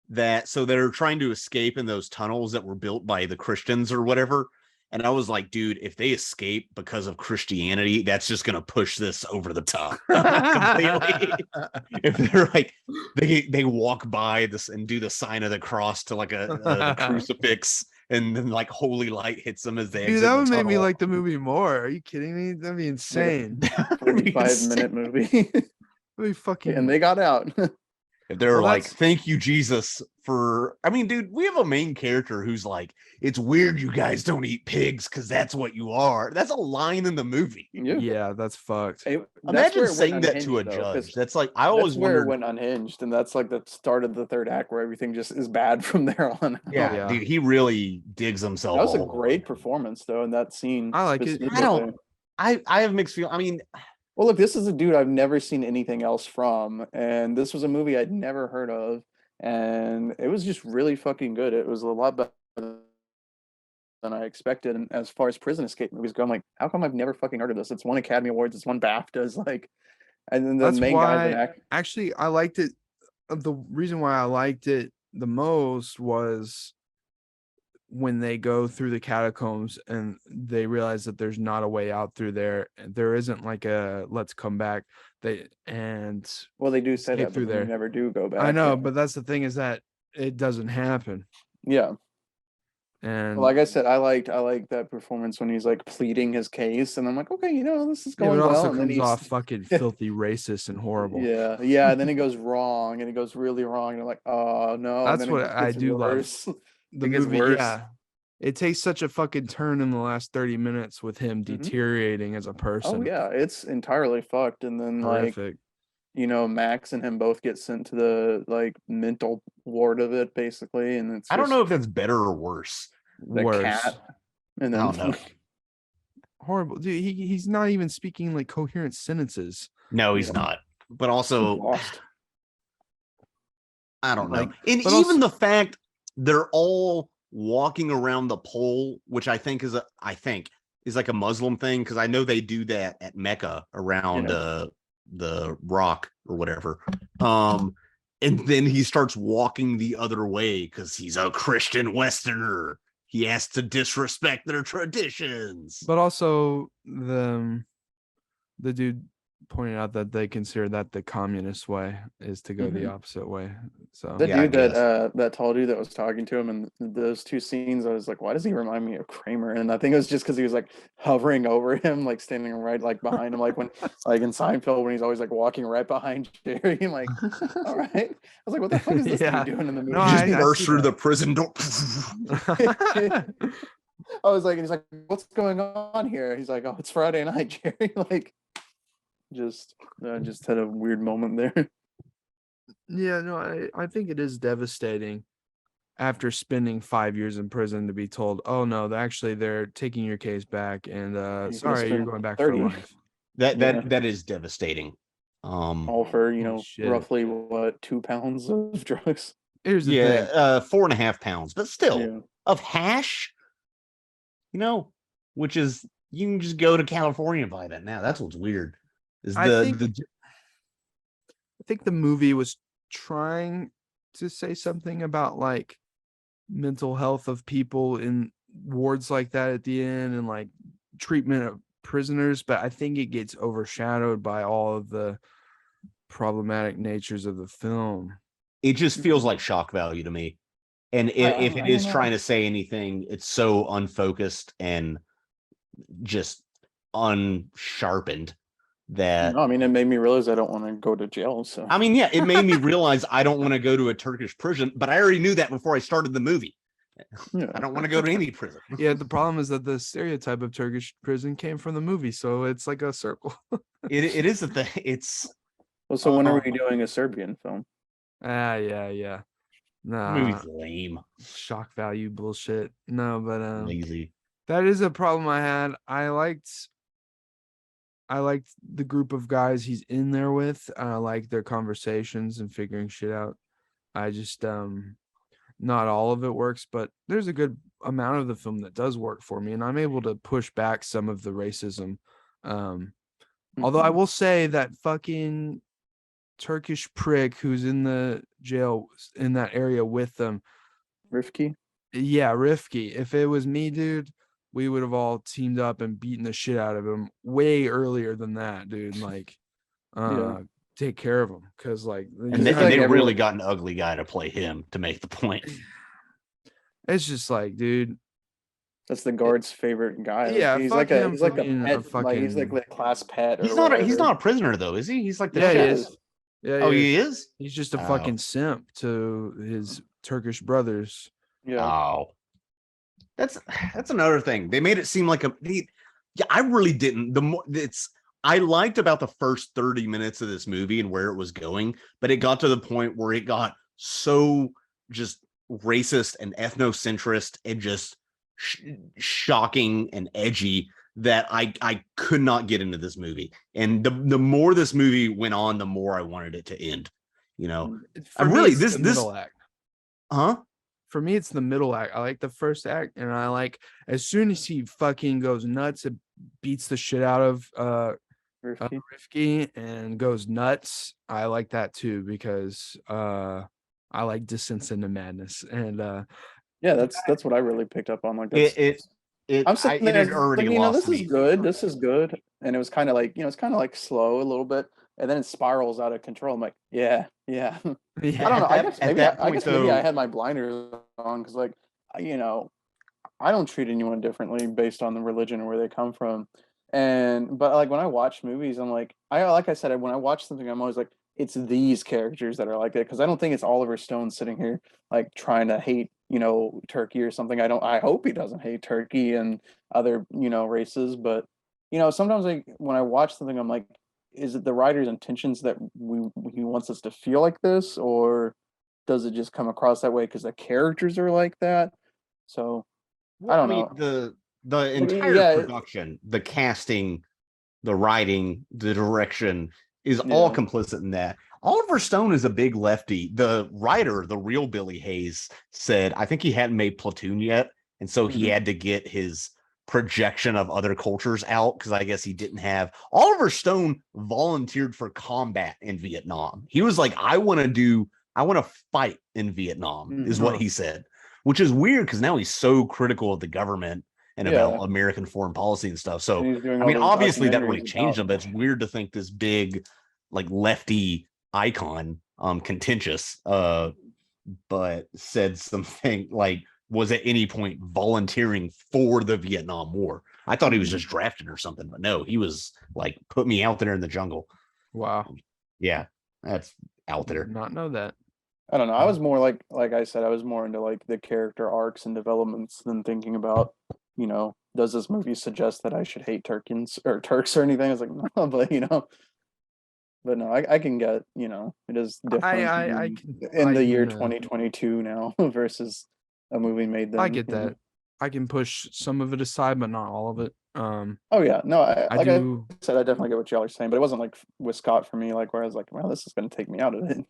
that they're trying to escape in those tunnels that were built by the Christians or whatever. And I was like, dude, if they escape because of Christianity, that's just going to push this over the top completely. If they're like, they walk by this and do the sign of the cross to like a crucifix, and then like holy light hits them as they exit. Dude, that would make me like the movie more. Are you kidding me? That'd be insane. 45-minute movie. That'd be fucking. And they got out. They're like, thank you, Jesus, for. I mean, dude, we have a main character who's like, it's weird you guys don't eat pigs because that's what you are. That's a line in the movie. Yeah, that's fucked. Imagine saying that to a judge. That's like, I always wondered. It went unhinged, and that's like the start of the third act where everything just is bad from there on. Yeah, dude, he really digs himself. That was a great performance, though, in that scene. I like it. I have mixed feelings. I mean. Well, look, this is a dude I've never seen anything else from, and this was a movie I'd never heard of, and it was just really fucking good. It was a lot better than I expected. And as far as prison escape movies go, I'm like, how come I've never fucking heard of this? It's won Academy Awards, it's won BAFTAs, like, and then the main guy. Actually, I liked it. The reason why I liked it the most was when they go through the catacombs and they realize that there's not a way out through there. There isn't like a let's come back. They do say that through there. Never do go back. I know, but that's the thing is that it doesn't happen. Yeah. And like I said, I liked that performance when he's like pleading his case, and I'm like, okay, this is going well. And then he's off fucking filthy racist and horrible. Yeah, and then it goes wrong, and it goes really wrong, and I'm like, oh no. That's what I do love. The movie, it takes such a fucking turn in the last 30 minutes with him deteriorating as a person. Oh yeah, it's entirely fucked. And then horrific. Max and him both get sent to the like mental ward of it, basically, and it's I don't just know if that's better or worse. the Worse. cat, and I then don't know. Horrible, dude. He's not even speaking like coherent sentences. No, he's Yeah. not. But also, lost. I don't know. Like, And but even also- the fact they're all walking around the pole, which I think is like a Muslim thing, because I know they do that at Mecca around the rock or whatever. And then he starts walking the other way because he's a Christian Westerner. He has to disrespect their traditions. But also the dude pointed out that they consider that the communist way is to go the opposite way. So The Yeah, I dude guess. that tall dude that was talking to him in those two scenes, I was like, why does he remind me of Kramer? And I think it was just because he was like hovering over him, like standing right like behind him, like when like in Seinfeld when he's always like walking right behind Jerry. I'm like, all right. I was like, what the fuck is this Yeah. dude doing in the movie? No, He just I bursts see through the that. prison door. I was like, and he's like, what's going on here? He's like, oh, it's Friday night, Jerry. Like, just had a weird moment there. Yeah, no, I think it is devastating after spending 5 years in prison to be told, oh no, actually they're taking your case back, and sorry, you're going back for 30. life. That is devastating. All for Holy shit. roughly what 2 pounds of drugs. Here's the thing. 4.5 pounds, but still Yeah. of hash, which is you can just go to California and buy that now. That's what's weird. Is I think the movie was trying to say something about like mental health of people in wards like that at the end and like treatment of prisoners, but I think it gets overshadowed by all of the problematic natures of the film. it just feels like shock value to me. And if it is trying to say anything, it's so unfocused and just unsharpened that No, I mean, it made me realize I don't want to go to jail. So I mean, yeah, it made me realize I don't want to go to a Turkish prison, but I already knew that before I started the movie. yeah. I don't want to go to any prison. Yeah, the problem is that the stereotype of Turkish prison came from the movie, so it's like a circle. It is a thing. It's Well, so when are we doing a Serbian film? Yeah. the Nah, movie's lame, shock value bullshit. No, but lazy. that is a problem I had. I liked the group of guys he's in there with. I like their conversations and figuring shit out. I just not all of it works, but there's a good amount of the film that does work for me, and I'm able to push back some of the racism. Although I will say that fucking Turkish prick who's in the jail in that area with them, Rifki. yeah, Rifki. If it was me, dude, we would have all teamed up and beaten the shit out of him way earlier than that, dude. Like, take care of him, because like, And they really got an ugly guy to play him to make the point. it's just like, dude, That's the guard's favorite guy. Like, yeah, he's fuck like him he's for like a being pet, a fucking. like he's like the class pet. Or He's whatever. not a prisoner though, is he? He's like the Yeah, he chef. is. Yeah, Oh, he is? He's just a Oh. fucking simp to his Turkish brothers. Yeah. Oh. That's another thing. They made it seem like I really didn't. I liked about the first 30 minutes of this movie and where it was going, but it got to the point where it got so just racist and ethnocentrist and just shocking and edgy that I could not get into this movie. And the more this movie went on, the more I wanted it to end. For me, really it's this the middle act. For me, it's the middle act. I like the first act, and I like as soon as he fucking goes nuts, it beats the shit out of Rifki and goes nuts. I like that too, because I like descents into madness. And yeah, that's what I really picked up on. Like I'm sitting it there, had already like, lost this me. is good. This is good. And it was kind of like, it's kind of like slow a little bit, and then it spirals out of control. I'm like, yeah. yeah. I don't know. I guess maybe Though, I had my blinders on because, like, I don't treat anyone differently based on the religion or where they come from. But like when I watch movies, I'm like, like I said, when I watch something, I'm always like, it's these characters that are like that, because I don't think it's Oliver Stone sitting here like trying to hate Turkey or something. I hope he doesn't hate Turkey and other races, but sometimes like when I watch something, I'm like, is it the writer's intentions that he wants us to feel like this, or does it just come across that way because the characters are like that? So I don't know. The entire production, the casting, the writing, the direction is all complicit in that. Oliver Stone is a big lefty. The writer, the real Billy Hayes, said I think he hadn't made Platoon yet, and so he had to get his projection of other cultures out because I guess he didn't have. Oliver Stone volunteered for combat in Vietnam. He was like, I want to fight in Vietnam, is what he said, which is weird because now he's so critical of the government and about American foreign policy and stuff. So, I mean, obviously that really changed him, but it's weird to think this big, like, lefty icon, contentious, but said something like, was at any point volunteering for the Vietnam War. I thought he was just drafted or something, but no, he was like, put me out there in the jungle. Wow. Yeah, that's out there. Did not know that. I don't know. I was more like I said, I was more into like the character arcs and developments than thinking about, does this movie suggest that I should hate Turks or anything? I was like, no, but no, I can get, it is different in the year 2022 now versus a movie made then. I get that. I can push some of it aside, but not all of it. Oh yeah, no, I said, I definitely get what y'all are saying, but it wasn't like with Scott for me, like where I was like, well, this is going to take me out of it,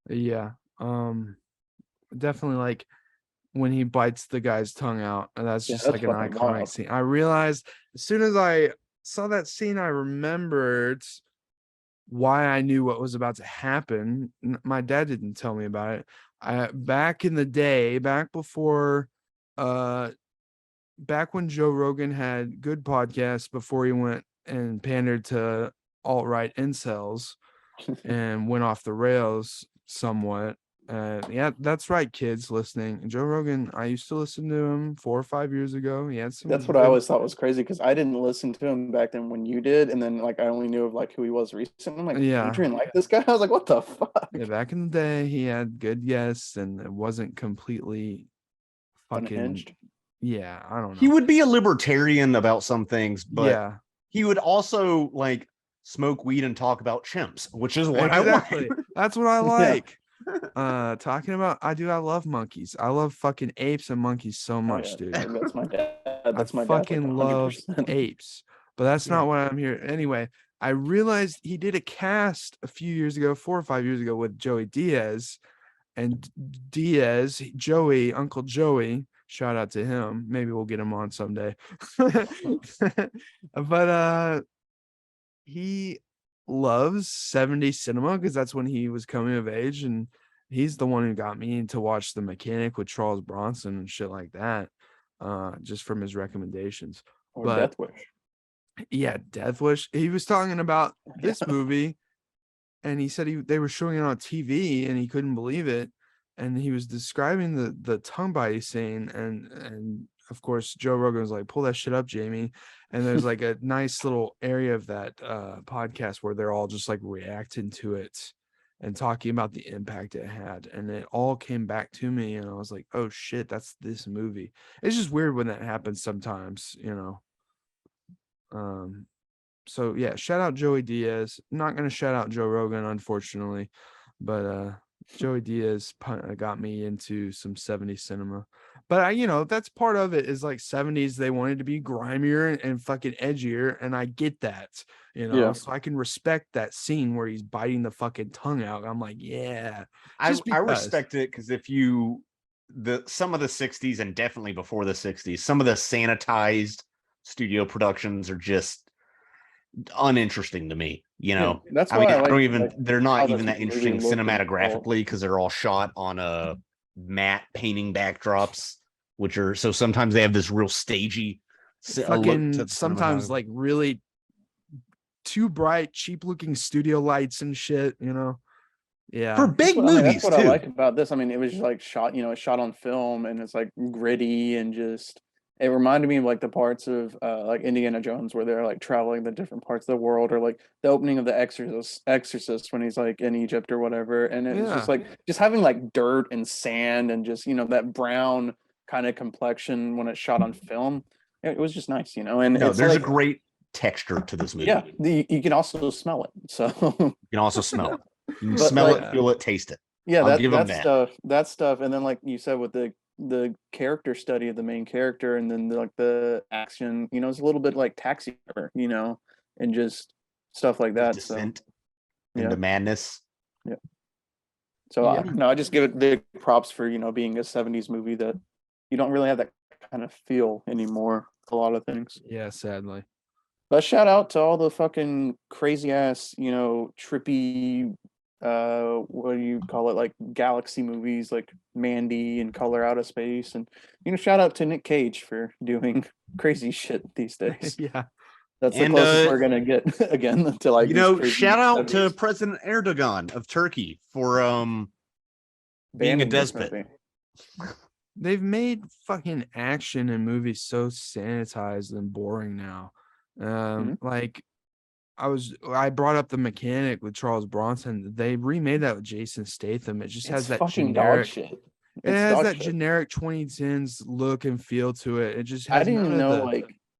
Yeah. Definitely like when he bites the guy's tongue out, and that's just like an iconic scene. I realized as soon as I saw that scene, I remembered why I knew what was about to happen. My dad didn't tell me about it. Back in the day, back when Joe Rogan had good podcasts before he went and pandered to alt-right incels and went off the rails somewhat. Yeah, that's right, kids listening. Joe Rogan, I used to listen to him 4 or 5 years ago. He had some. That's what I always thought was crazy because I didn't listen to him back then when you did, and then like I only knew of like who he was recently. I'm like, Adrian, like this guy. I was like, what the fuck? Yeah, back in the day, he had good guests, and it wasn't completely fucking unhinged. Yeah, I don't know. He would be a libertarian about some things, but he would also like smoke weed and talk about chimps, which is what I like. That's what I like. Talking about, I love monkeys. I love fucking apes and monkeys so much, dude. That's my dad. That's my fucking dad, love apes, but that's not what I'm here. Anyway, I realized he did a cast a few years ago, 4 or 5 years ago, with Joey Diaz, and Uncle Joey. Shout out to him. Maybe we'll get him on someday. But he loves 70s cinema because that's when he was coming of age, and he's the one who got me to watch The Mechanic with Charles Bronson and shit like that, just from his recommendations. Or Death Wish. Yeah, Death Wish. He was talking about this movie, and he said they were showing it on TV, and he couldn't believe it. And he was describing the tongue biting scene, and of course Joe Rogan was like, pull that shit up, Jamie. And there's like a nice little area of that podcast where they're all just like reacting to it and talking about the impact it had. And it all came back to me, and I was like, oh shit, that's this movie. It's just weird when that happens sometimes, So yeah, shout out Joey Diaz. I'm not gonna shout out Joe Rogan, unfortunately, but Joey Diaz got me into some 70s cinema. But that's part of it, is like 70s, they wanted to be grimier and fucking edgier, and I get that, so I can respect that scene where he's biting the fucking tongue out. I'm like, yeah. I respect it because if some of the 60s, and definitely before the 60s, some of the sanitized studio productions are just uninteresting to me. That's why I don't even. They're not even that interesting cinematographically because they're all shot on matte painting backdrops, which are so sometimes they have this real stagey. Fucking sometimes like really too bright, cheap looking studio lights and shit. Yeah, for big movies. That's what I like about this. I mean, it was just like shot. It's shot on film, and it's like gritty and just. It reminded me of like the parts of like Indiana Jones where they're like traveling the different parts of the world, or like the opening of the Exorcist when he's like in Egypt or whatever. And it's just like just having like dirt and sand and just that brown kind of complexion when it's shot on film. It was just nice, And there's a great texture to this movie. Yeah, you can also smell it. So you can also smell it. You can But, smell like, it, feel it, taste it. yeah, I'll give him that stuff, and then like you said with the character study of the main character, and then the action, it's a little bit like Taxi Driver, and just stuff like that. Descent So into madness. yeah. So I just give it big props for being a '70s movie that you don't really have that kind of feel anymore. A lot of things. Yeah, sadly. But shout out to all the fucking crazy ass, trippy, what do you call it, like galaxy movies like Mandy and Color Out of Space, and shout out to Nick Cage for doing crazy shit these days. Yeah, that's the closest we're gonna get again to like shout out to President Erdogan of Turkey for being a despot. They've made fucking action in movies so sanitized and boring now. Like I brought up The Mechanic with Charles Bronson. They remade that with Jason Statham. It just has that generic shit. It has that generic 2010s look and feel to it. It just has I didn't know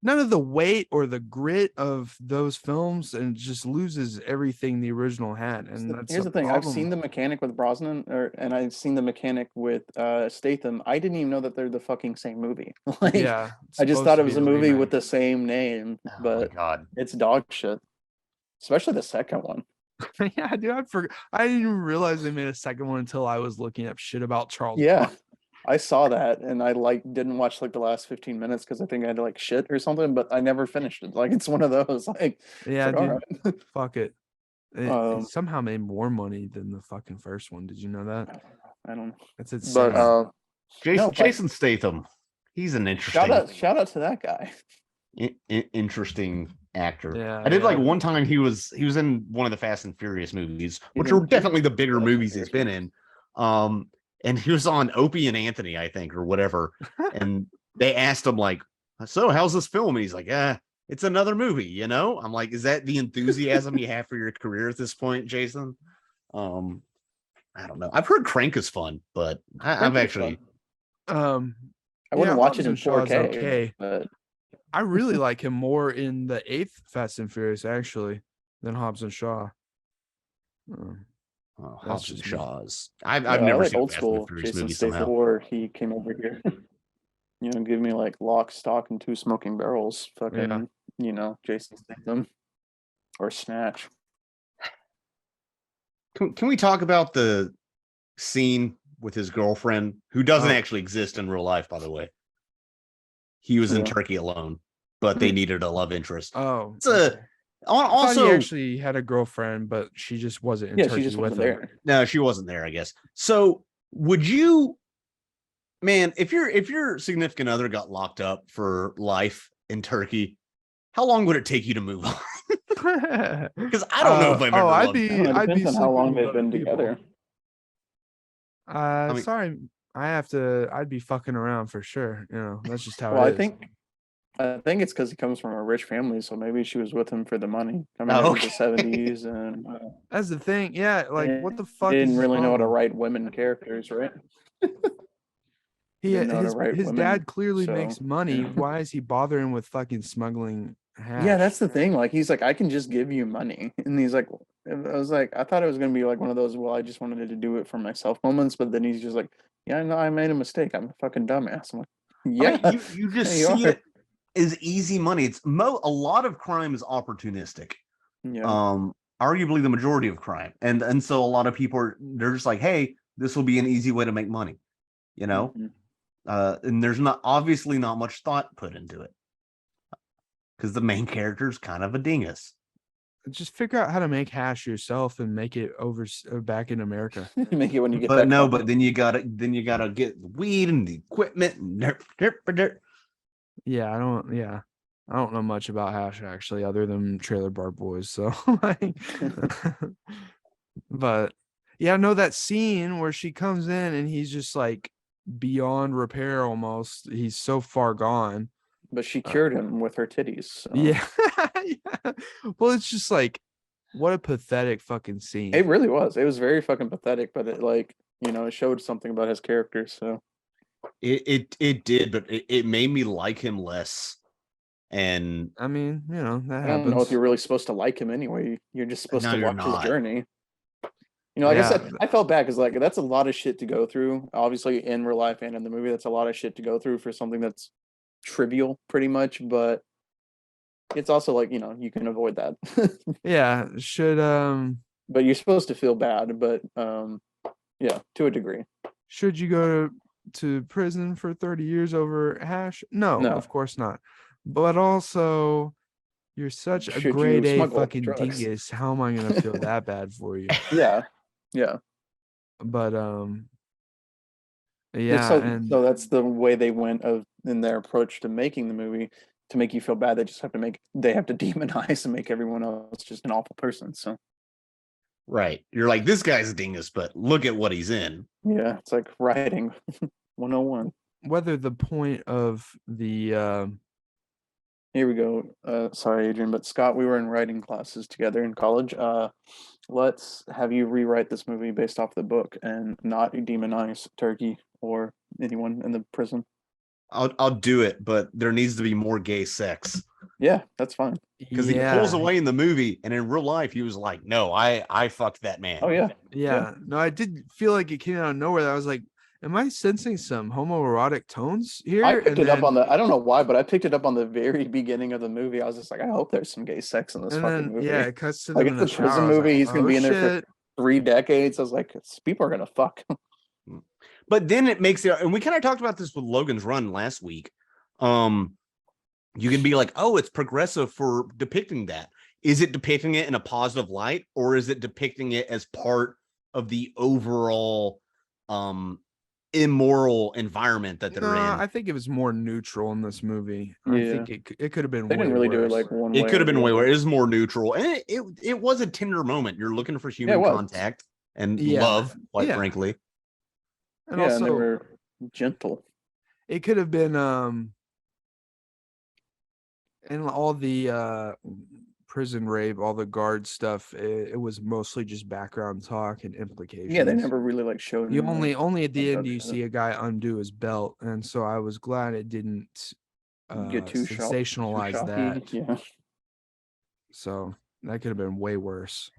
none of the weight or the grit of those films, and just loses everything the original had. And here's the thing: I've seen The Mechanic with Brosnan, and I've seen The Mechanic with Statham. I didn't even know that they're the fucking same movie. Yeah, I just thought it was a movie with the same name, but it's dog shit. Especially the second one. Yeah, dude, I didn't even realize they made a second one until I was looking up shit about Charles. Yeah. I saw that, and I didn't watch the last 15 minutes because I think I had to shit or something, but I never finished it. It's one of those yeah, dude, right. Fuck it. It somehow made more money than the fucking first one. Did you know that? I don't know. That's insane. But Jason Statham, he's an interesting shout out to that guy. Interesting actor. Yeah, I did one time he was in one of the Fast and Furious movies, which are definitely the bigger movies he's been in. And he was on Opie and Anthony, I think, or whatever. And they asked him so how's this film? And he's like, it's another movie, I'm like, is that the enthusiasm you have for your career at this point, Jason? I don't know. I've heard Crank is fun, but I've actually I wouldn't watch it in 4K. Okay. But I really like him more in the 8th Fast and Furious, actually, than Hobbs and Shaw. Hobbs and Shaw's. I've never seen old school Jason Statham before he came over here. Give me Lock, Stock, and Two Smoking Barrels. Fucking, Jason Statham or Snatch. Can we talk about the scene with his girlfriend, who doesn't actually exist in real life, by the way? He was in Turkey alone, but they needed a love interest. Oh, it's also, he actually had a girlfriend, but she just wasn't in Turkey she just wasn't with him. there. No, she wasn't there, I guess. So would you, man, if your significant other got locked up for life in Turkey, how long would it take you to move on? Because I don't know if I've ever. I'd be on how long they've been together. Sorry, I'd be fucking around for sure. That's just how it is. I think it's because he comes from a rich family, so maybe she was with him for the money. I mean, the '70s, and that's the thing. Yeah, what the fuck? He didn't really know how to write women characters, right? His dad clearly makes money. Yeah. Why is he bothering with fucking smuggling hash? Yeah, that's the thing. He's like, I can just give you money, and he's like, I thought it was gonna be one of those. Well, I just wanted to do it for myself moments, but then he's just like, yeah, no, I made a mistake. I'm a fucking dumbass. I'm like, yeah, I mean, you just see it is easy money. It's a lot of crime is opportunistic. Yeah. Arguably the majority of crime, and so a lot of people they're just like, hey, this will be an easy way to make money, Mm-hmm. And there's obviously not much thought put into it because the main character is kind of a dingus. Just figure out how to make hash yourself and make it back in America. Make it when you get. But no, but then you gotta get the weed and the equipment and Yeah, I don't know much about hash actually, other than Trailer Park Boys. So, but yeah, no, that scene where she comes in and he's just beyond repair almost. He's so far gone. But she cured him with her titties. So. Yeah. Yeah. Well, it's just what a pathetic fucking scene. It really was. It was very fucking pathetic, but it it showed something about his character. So it did, but it made me like him less And I mean, that happens. I don't know if you're really supposed to like him anyway. You're just supposed to watch his journey. Like I said, I felt bad because like that's a lot of shit to go through. Obviously, in real life and in the movie, that's a lot of shit to go through for something that's trivial, pretty much. But it's also like you can avoid that. Yeah, should But you're supposed to feel bad. But yeah, to a degree. Should you go to prison for 30 years over hash? No, of course not. But also, you're such a grade A fucking dingus. How am I gonna feel that bad for you? Yeah. But yeah, so that's the way they went in their approach to making the movie. To make you feel bad, they have to demonize and make everyone else just an awful person. So right, you're like, this guy's a dingus, but look at what he's in. Yeah, it's like writing 101. Whether the point of the here we go. Sorry, Adrian, but Scott, we were in writing classes together in college. Let's have you rewrite this movie based off the book and not demonize Turkey or anyone in the prison. I'll do it, but there needs to be more gay sex. Yeah, that's fine. Because he pulls away in the movie, and in real life, he was like, "No, I fucked that man." Oh yeah. No, I did feel like it came out of nowhere. I was like, am I sensing some homoerotic tones here? I picked it up on I don't know why, but I picked it up on the very beginning of the movie. I was just like, I hope there's some gay sex in this fucking movie. Yeah, it cuts to like them in it's the a prison shower. movie. Like, he's gonna be in there for 3 decades. I was like, people are gonna fuck. But then it makes it, and we kind of talked about this with Logan's Run last week. You can be like, oh, it's progressive for depicting that. Is it depicting it in a positive light, or is it depicting it as part of the overall immoral environment that they're in? I think it was more neutral in this movie. Yeah. I think it could have been. They didn't really do it like one way. It could have been way worse. It is more neutral, and it was a tender moment. You're looking for human contact and love, quite frankly. And also, and they were gentle. It could have been and all the prison rape, all the guard stuff, it was mostly just background talk and implications. Yeah, they never really like showed you only at the end do you see a guy undo his belt, and so I was glad it didn't get too sensationalize that. Yeah. So that could have been way worse.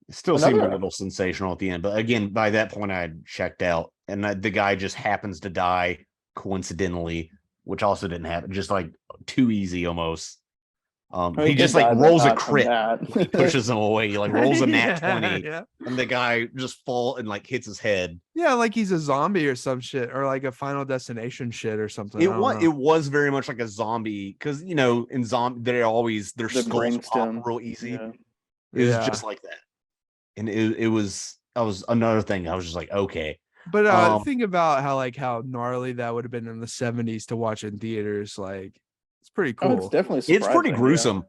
It still seemed a little sensational at the end, but again, by that point I had checked out, and the guy just happens to die coincidentally, which also didn't happen, just like too easy almost. He just like rolls a crit, he pushes him away, he like rolls a nat 20, and the guy just fall and like hits his head. Yeah, like he's a zombie or some shit, or like a Final Destination shit or something. It was very much like a zombie, because in zombie their skulls pop real easy. It was just like that, and that was another thing. I was just like, okay. But think about how gnarly that would have been in the 70s to watch in theaters. Like, it's pretty cool. It's definitely surprising. It's pretty gruesome.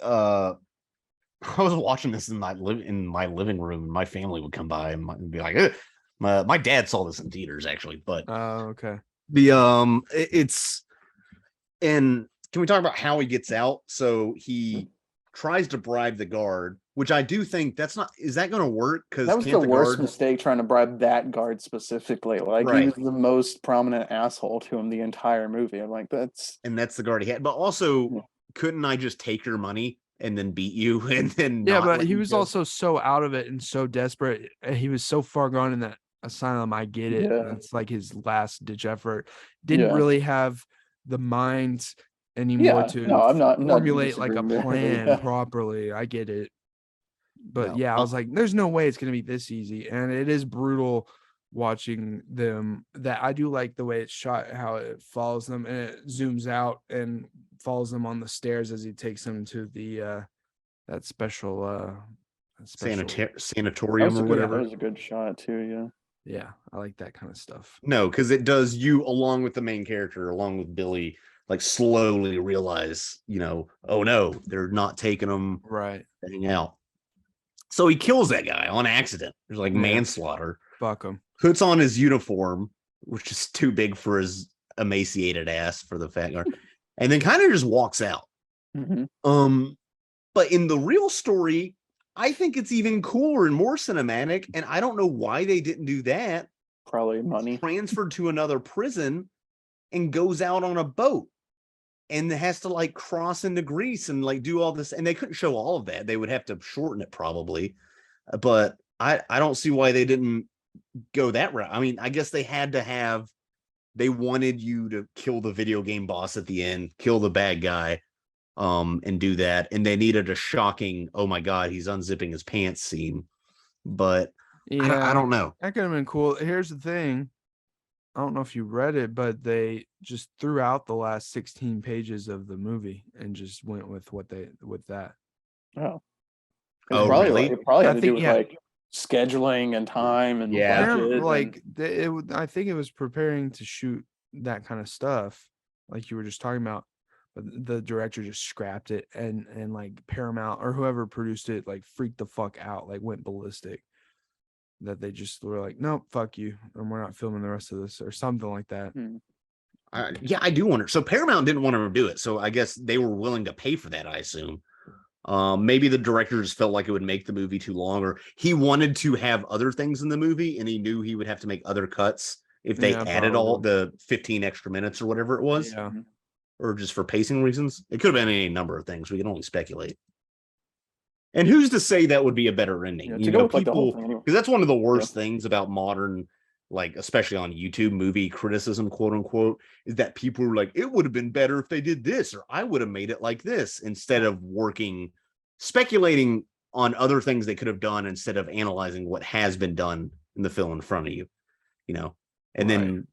I was watching this in my living room, and my family would come by and be like, my dad saw this in theaters actually, but okay. It's, and can we talk about how he gets out? So he tries to bribe the guard, which I do think is that going to work? Because that was the worst mistake, trying to bribe that guard specifically. Like he was the most prominent asshole to him the entire movie. I'm like, that's the guard he had. But also, couldn't I just take your money and then beat you? And then but he was also so out of it and so desperate. He was so far gone in that asylum. I get it. It's like his last ditch effort. Didn't really have the mind anymore to formulate like a plan properly. I get it. But I was like, there's no way it's going to be this easy. And it is brutal watching them. That I do like the way it's shot, how it follows them and it zooms out and follows them on the stairs as he takes them to the that special sanatorium or whatever. That was a good shot too. Yeah, I like that kind of stuff. No, because it does, you along with the main character, along with Billy, like slowly realize, oh no, they're not taking them right hang out. So he kills that guy on accident. There's like manslaughter. Fuck him. Puts on his uniform, which is too big for his emaciated ass for the fat guard, and then kind of just walks out. But in the real story, I think it's even cooler and more cinematic, and I don't know why they didn't do that. Probably money. Transferred to another prison and goes out on a boat. and it has to like cross into Greece and like do all this, and they couldn't show all of that. They would have to shorten it probably, but I don't see why they didn't go that route. I mean, I guess they wanted you to kill the video game boss at the end, kill the bad guy, and do that, and they needed a shocking, oh my god, he's unzipping his pants scene. But Yeah, I don't know. That could have been cool. Here's the thing. I don't know if you read it, but they just threw out the last 16 pages of the movie and just went with that. Oh, Really? It probably had I to think, do with yeah. like scheduling and time and Yeah. budget. Like I think it was preparing to shoot that kind of stuff, like you were just talking about. But the director just scrapped it, and like Paramount or whoever produced it like freaked the fuck out, like went ballistic. That they just were like, nope, fuck you, and we're not filming the rest of this or something like that. Yeah, I do wonder. So Paramount didn't want to do it, so I guess they were willing to pay for that, I assume. Maybe the directors felt like it would make the movie too long, or he wanted to have other things in the movie, and he knew he would have to make other cuts if they added all the 15 extra minutes or whatever it was, or just for pacing reasons. It could have been any number of things. We can only speculate. And who's to say that would be a better ending? Yeah, you know, people, because that's one of the worst things about modern, like especially on YouTube, movie criticism, quote unquote, is that people are like, it would have been better if they did this, or I would have made it like this, instead of speculating on other things they could have done instead of analyzing what has been done in the film in front of you, you know. And then,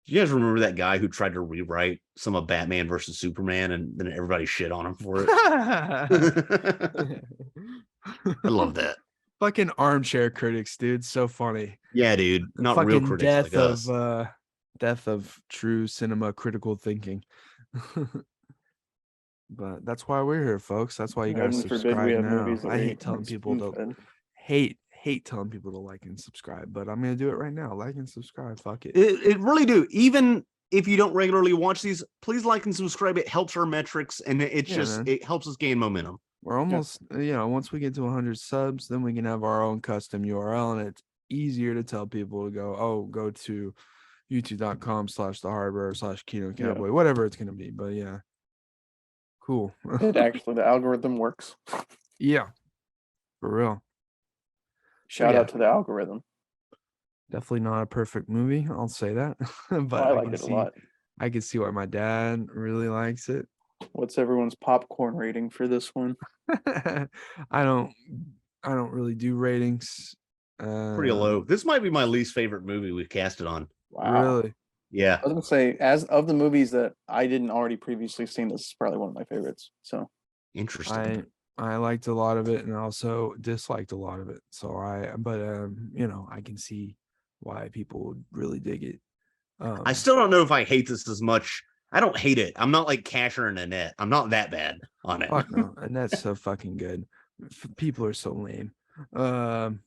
do you guys remember that guy who tried to rewrite some of Batman versus Superman, and then everybody shit on him for it? I love that. Fucking armchair critics, dude. So funny. Yeah, dude. Not fucking real critics like us. Death of true cinema critical thinking. But that's why we're here, folks. That's why you gotta subscribe now. I hate telling people to hate telling people to like and subscribe, but I'm gonna do it right now. Like and subscribe. Fuck it. It really do. Even if you don't regularly watch these, please like and subscribe. It helps our metrics, and it helps us gain momentum. We're almost, once we get to 100 subs, then we can have our own custom URL, and it's easier to tell people to go to youtube.com/theharbor/Kino Cowboy, whatever it's gonna be. But yeah, cool. The algorithm works. Yeah, for real. Shout out to the algorithm. Definitely not a perfect movie, I'll say that. But I like it a lot. I can see why my dad really likes it. What's everyone's popcorn rating for this one? I don't really do ratings. Pretty low. This might be my least favorite movie we've casted on. Wow. Really? Yeah. I was gonna say, as of the movies that I didn't already previously seen, this is probably one of my favorites. So interesting. I liked a lot of it, and also disliked a lot of it. So I can see why people would really dig it. I still don't know if I hate this as much. I don't hate it. I'm not like Casher and Annette. I'm not that bad on it. Fuck no. Annette's so fucking good. People are so lame. Casher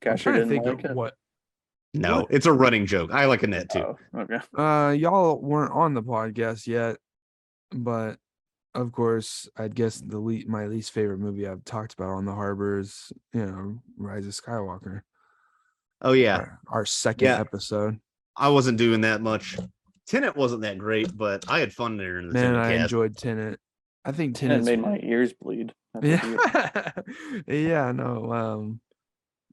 didn't like it. What? No, it's a running joke. I like Annette too. Oh, okay. Y'all weren't on the podcast yet, but of course, I'd guess my least favorite movie I've talked about on the Harbor is, Rise of Skywalker. Oh yeah, our second episode. I wasn't doing that much. Tenet wasn't that great, but I had fun there in the Tenet cast. Enjoyed Tenet. I think Tenet made my ears bleed. Yeah, no.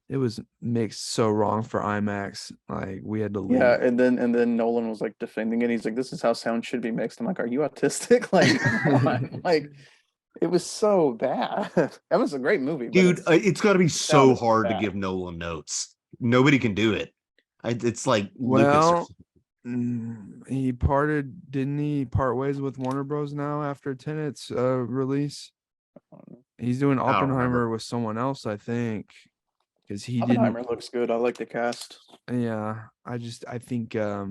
It was mixed so wrong for IMAX. Like we had to leave. Yeah, and then Nolan was like defending it. He's like, "This is how sound should be mixed." I'm like, "Are you autistic?" Like it was so bad. That was a great movie, dude. It's got to be so hard to give Nolan notes. Nobody can do it. It's like Lucas. He didn't he part ways with Warner Bros. Now after Tenet's release? He's doing Oppenheimer with someone else, I think. Because Oppenheimer looks good. I like the cast. Yeah, I think. I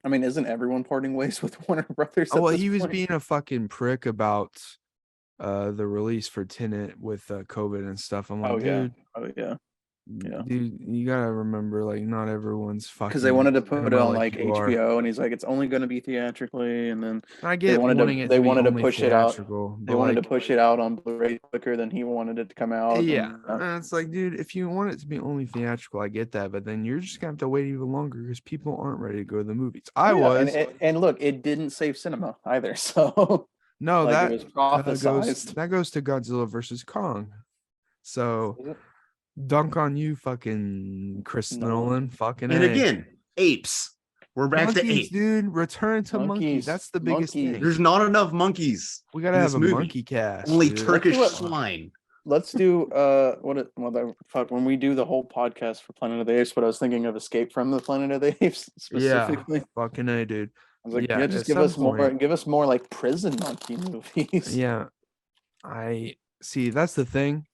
mean, isn't everyone parting ways with Warner Brothers? Oh, well, he was being a fucking prick about the release for Tenet with COVID and stuff. I'm like, dude. Oh yeah. Yeah. Dude, you gotta remember, like, not everyone's fucking. Because they wanted to put it on like you are. HBO, and he's like, it's only going to be theatrically, and then I get wanting it. They to be wanted to only push it out. theatrical, They but, wanted like, to push it out on Blu-ray quicker than he wanted it to come out. yeah, and, it's like, dude, if you want it to be only theatrical, I get that, but then you're just gonna have to wait even longer because people aren't ready to go to the movies. and look, it didn't save cinema either. So no, like, that it was prophesized. that goes to Godzilla versus Kong. So dunk on you, fucking Chris Nolan, fucking. And again, apes. We're back monkeys, to apes, dude. Return to monkeys. That's the biggest thing. There's not enough monkeys. We gotta have a monkey cast. Only dude. Turkish swine. Let's do when we do the whole podcast for Planet of the Apes. What I was thinking of Escape from the Planet of the Apes specifically. Yeah, fucking A, dude. I was like, yeah, just give us more like prison monkey movies. Yeah, I see. That's the thing.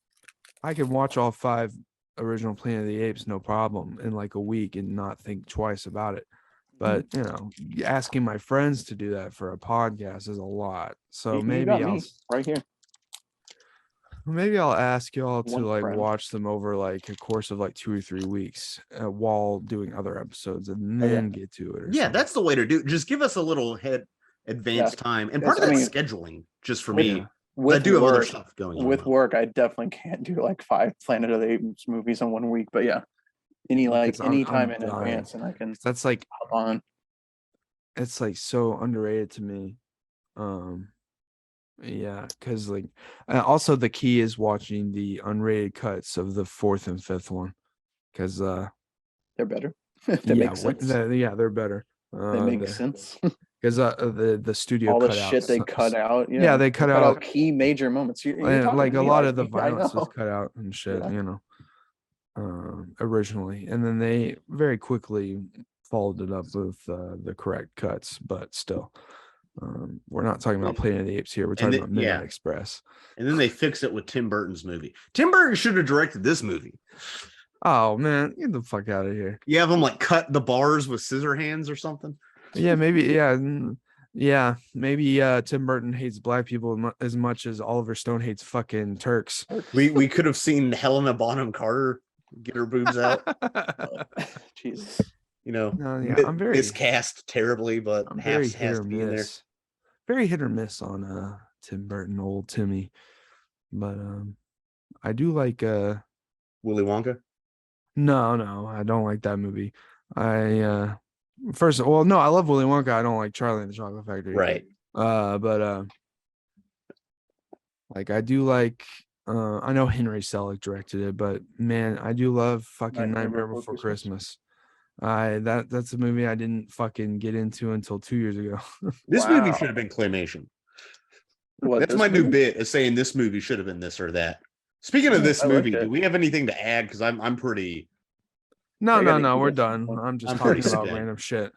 I can watch all 5 original Planet of the Apes no problem in like a week and not think twice about it. But asking my friends to do that for a podcast is a lot. So maybe I'll right here. Maybe I'll ask y'all to like watch them over like a course of like 2 or 3 weeks while doing other episodes and then get to it. Yeah, that's the way to do it. Just give us a little advance time. And part of that's scheduling just for me. I do have other stuff going on. With work, I definitely can't do like 5 Planet of the Apes movies in 1 week. But yeah, any time in advance, and I can. That's like hop on. It's like so underrated to me. Yeah, because like also the key is watching the unrated cuts of the 4th and 5th one, because they're better. That makes sense. They're better. They make sense. Because the studio all cut the shit they cut out. Yeah, they cut out key major moments. Like a lot of the violence was cut out and shit. Originally, and then they very quickly followed it up with the correct cuts, but still. We're not talking about Planet of the Apes here. We're talking about Midnight Express. And then they fix it with Tim Burton's movie. Tim Burton should have directed this movie. Oh man, get the fuck out of here. You have him like cut the bars with scissor hands or something. Yeah, maybe. Yeah, maybe Tim Burton hates black people as much as Oliver Stone hates fucking Turks. We could have seen Helena Bonham Carter get her boobs out. Jesus. I'm very miscast terribly, but I'm very hit or miss. Very hit or miss on Tim Burton, old Timmy. But I do like Willy Wonka. No, I don't like that movie. I love Willy Wonka. I don't like Charlie and the Chocolate Factory. Right. But like I do like I know Henry Selick directed it, but man, I do love fucking Nightmare Before Christmas. That's a movie I didn't fucking get into until 2 years ago. This movie should have been claymation. That's my new bit, is saying this movie should have been this or that. Speaking of this movie, do we have anything to add? Because I'm pretty. No, we're done. I'm just talking about random shit.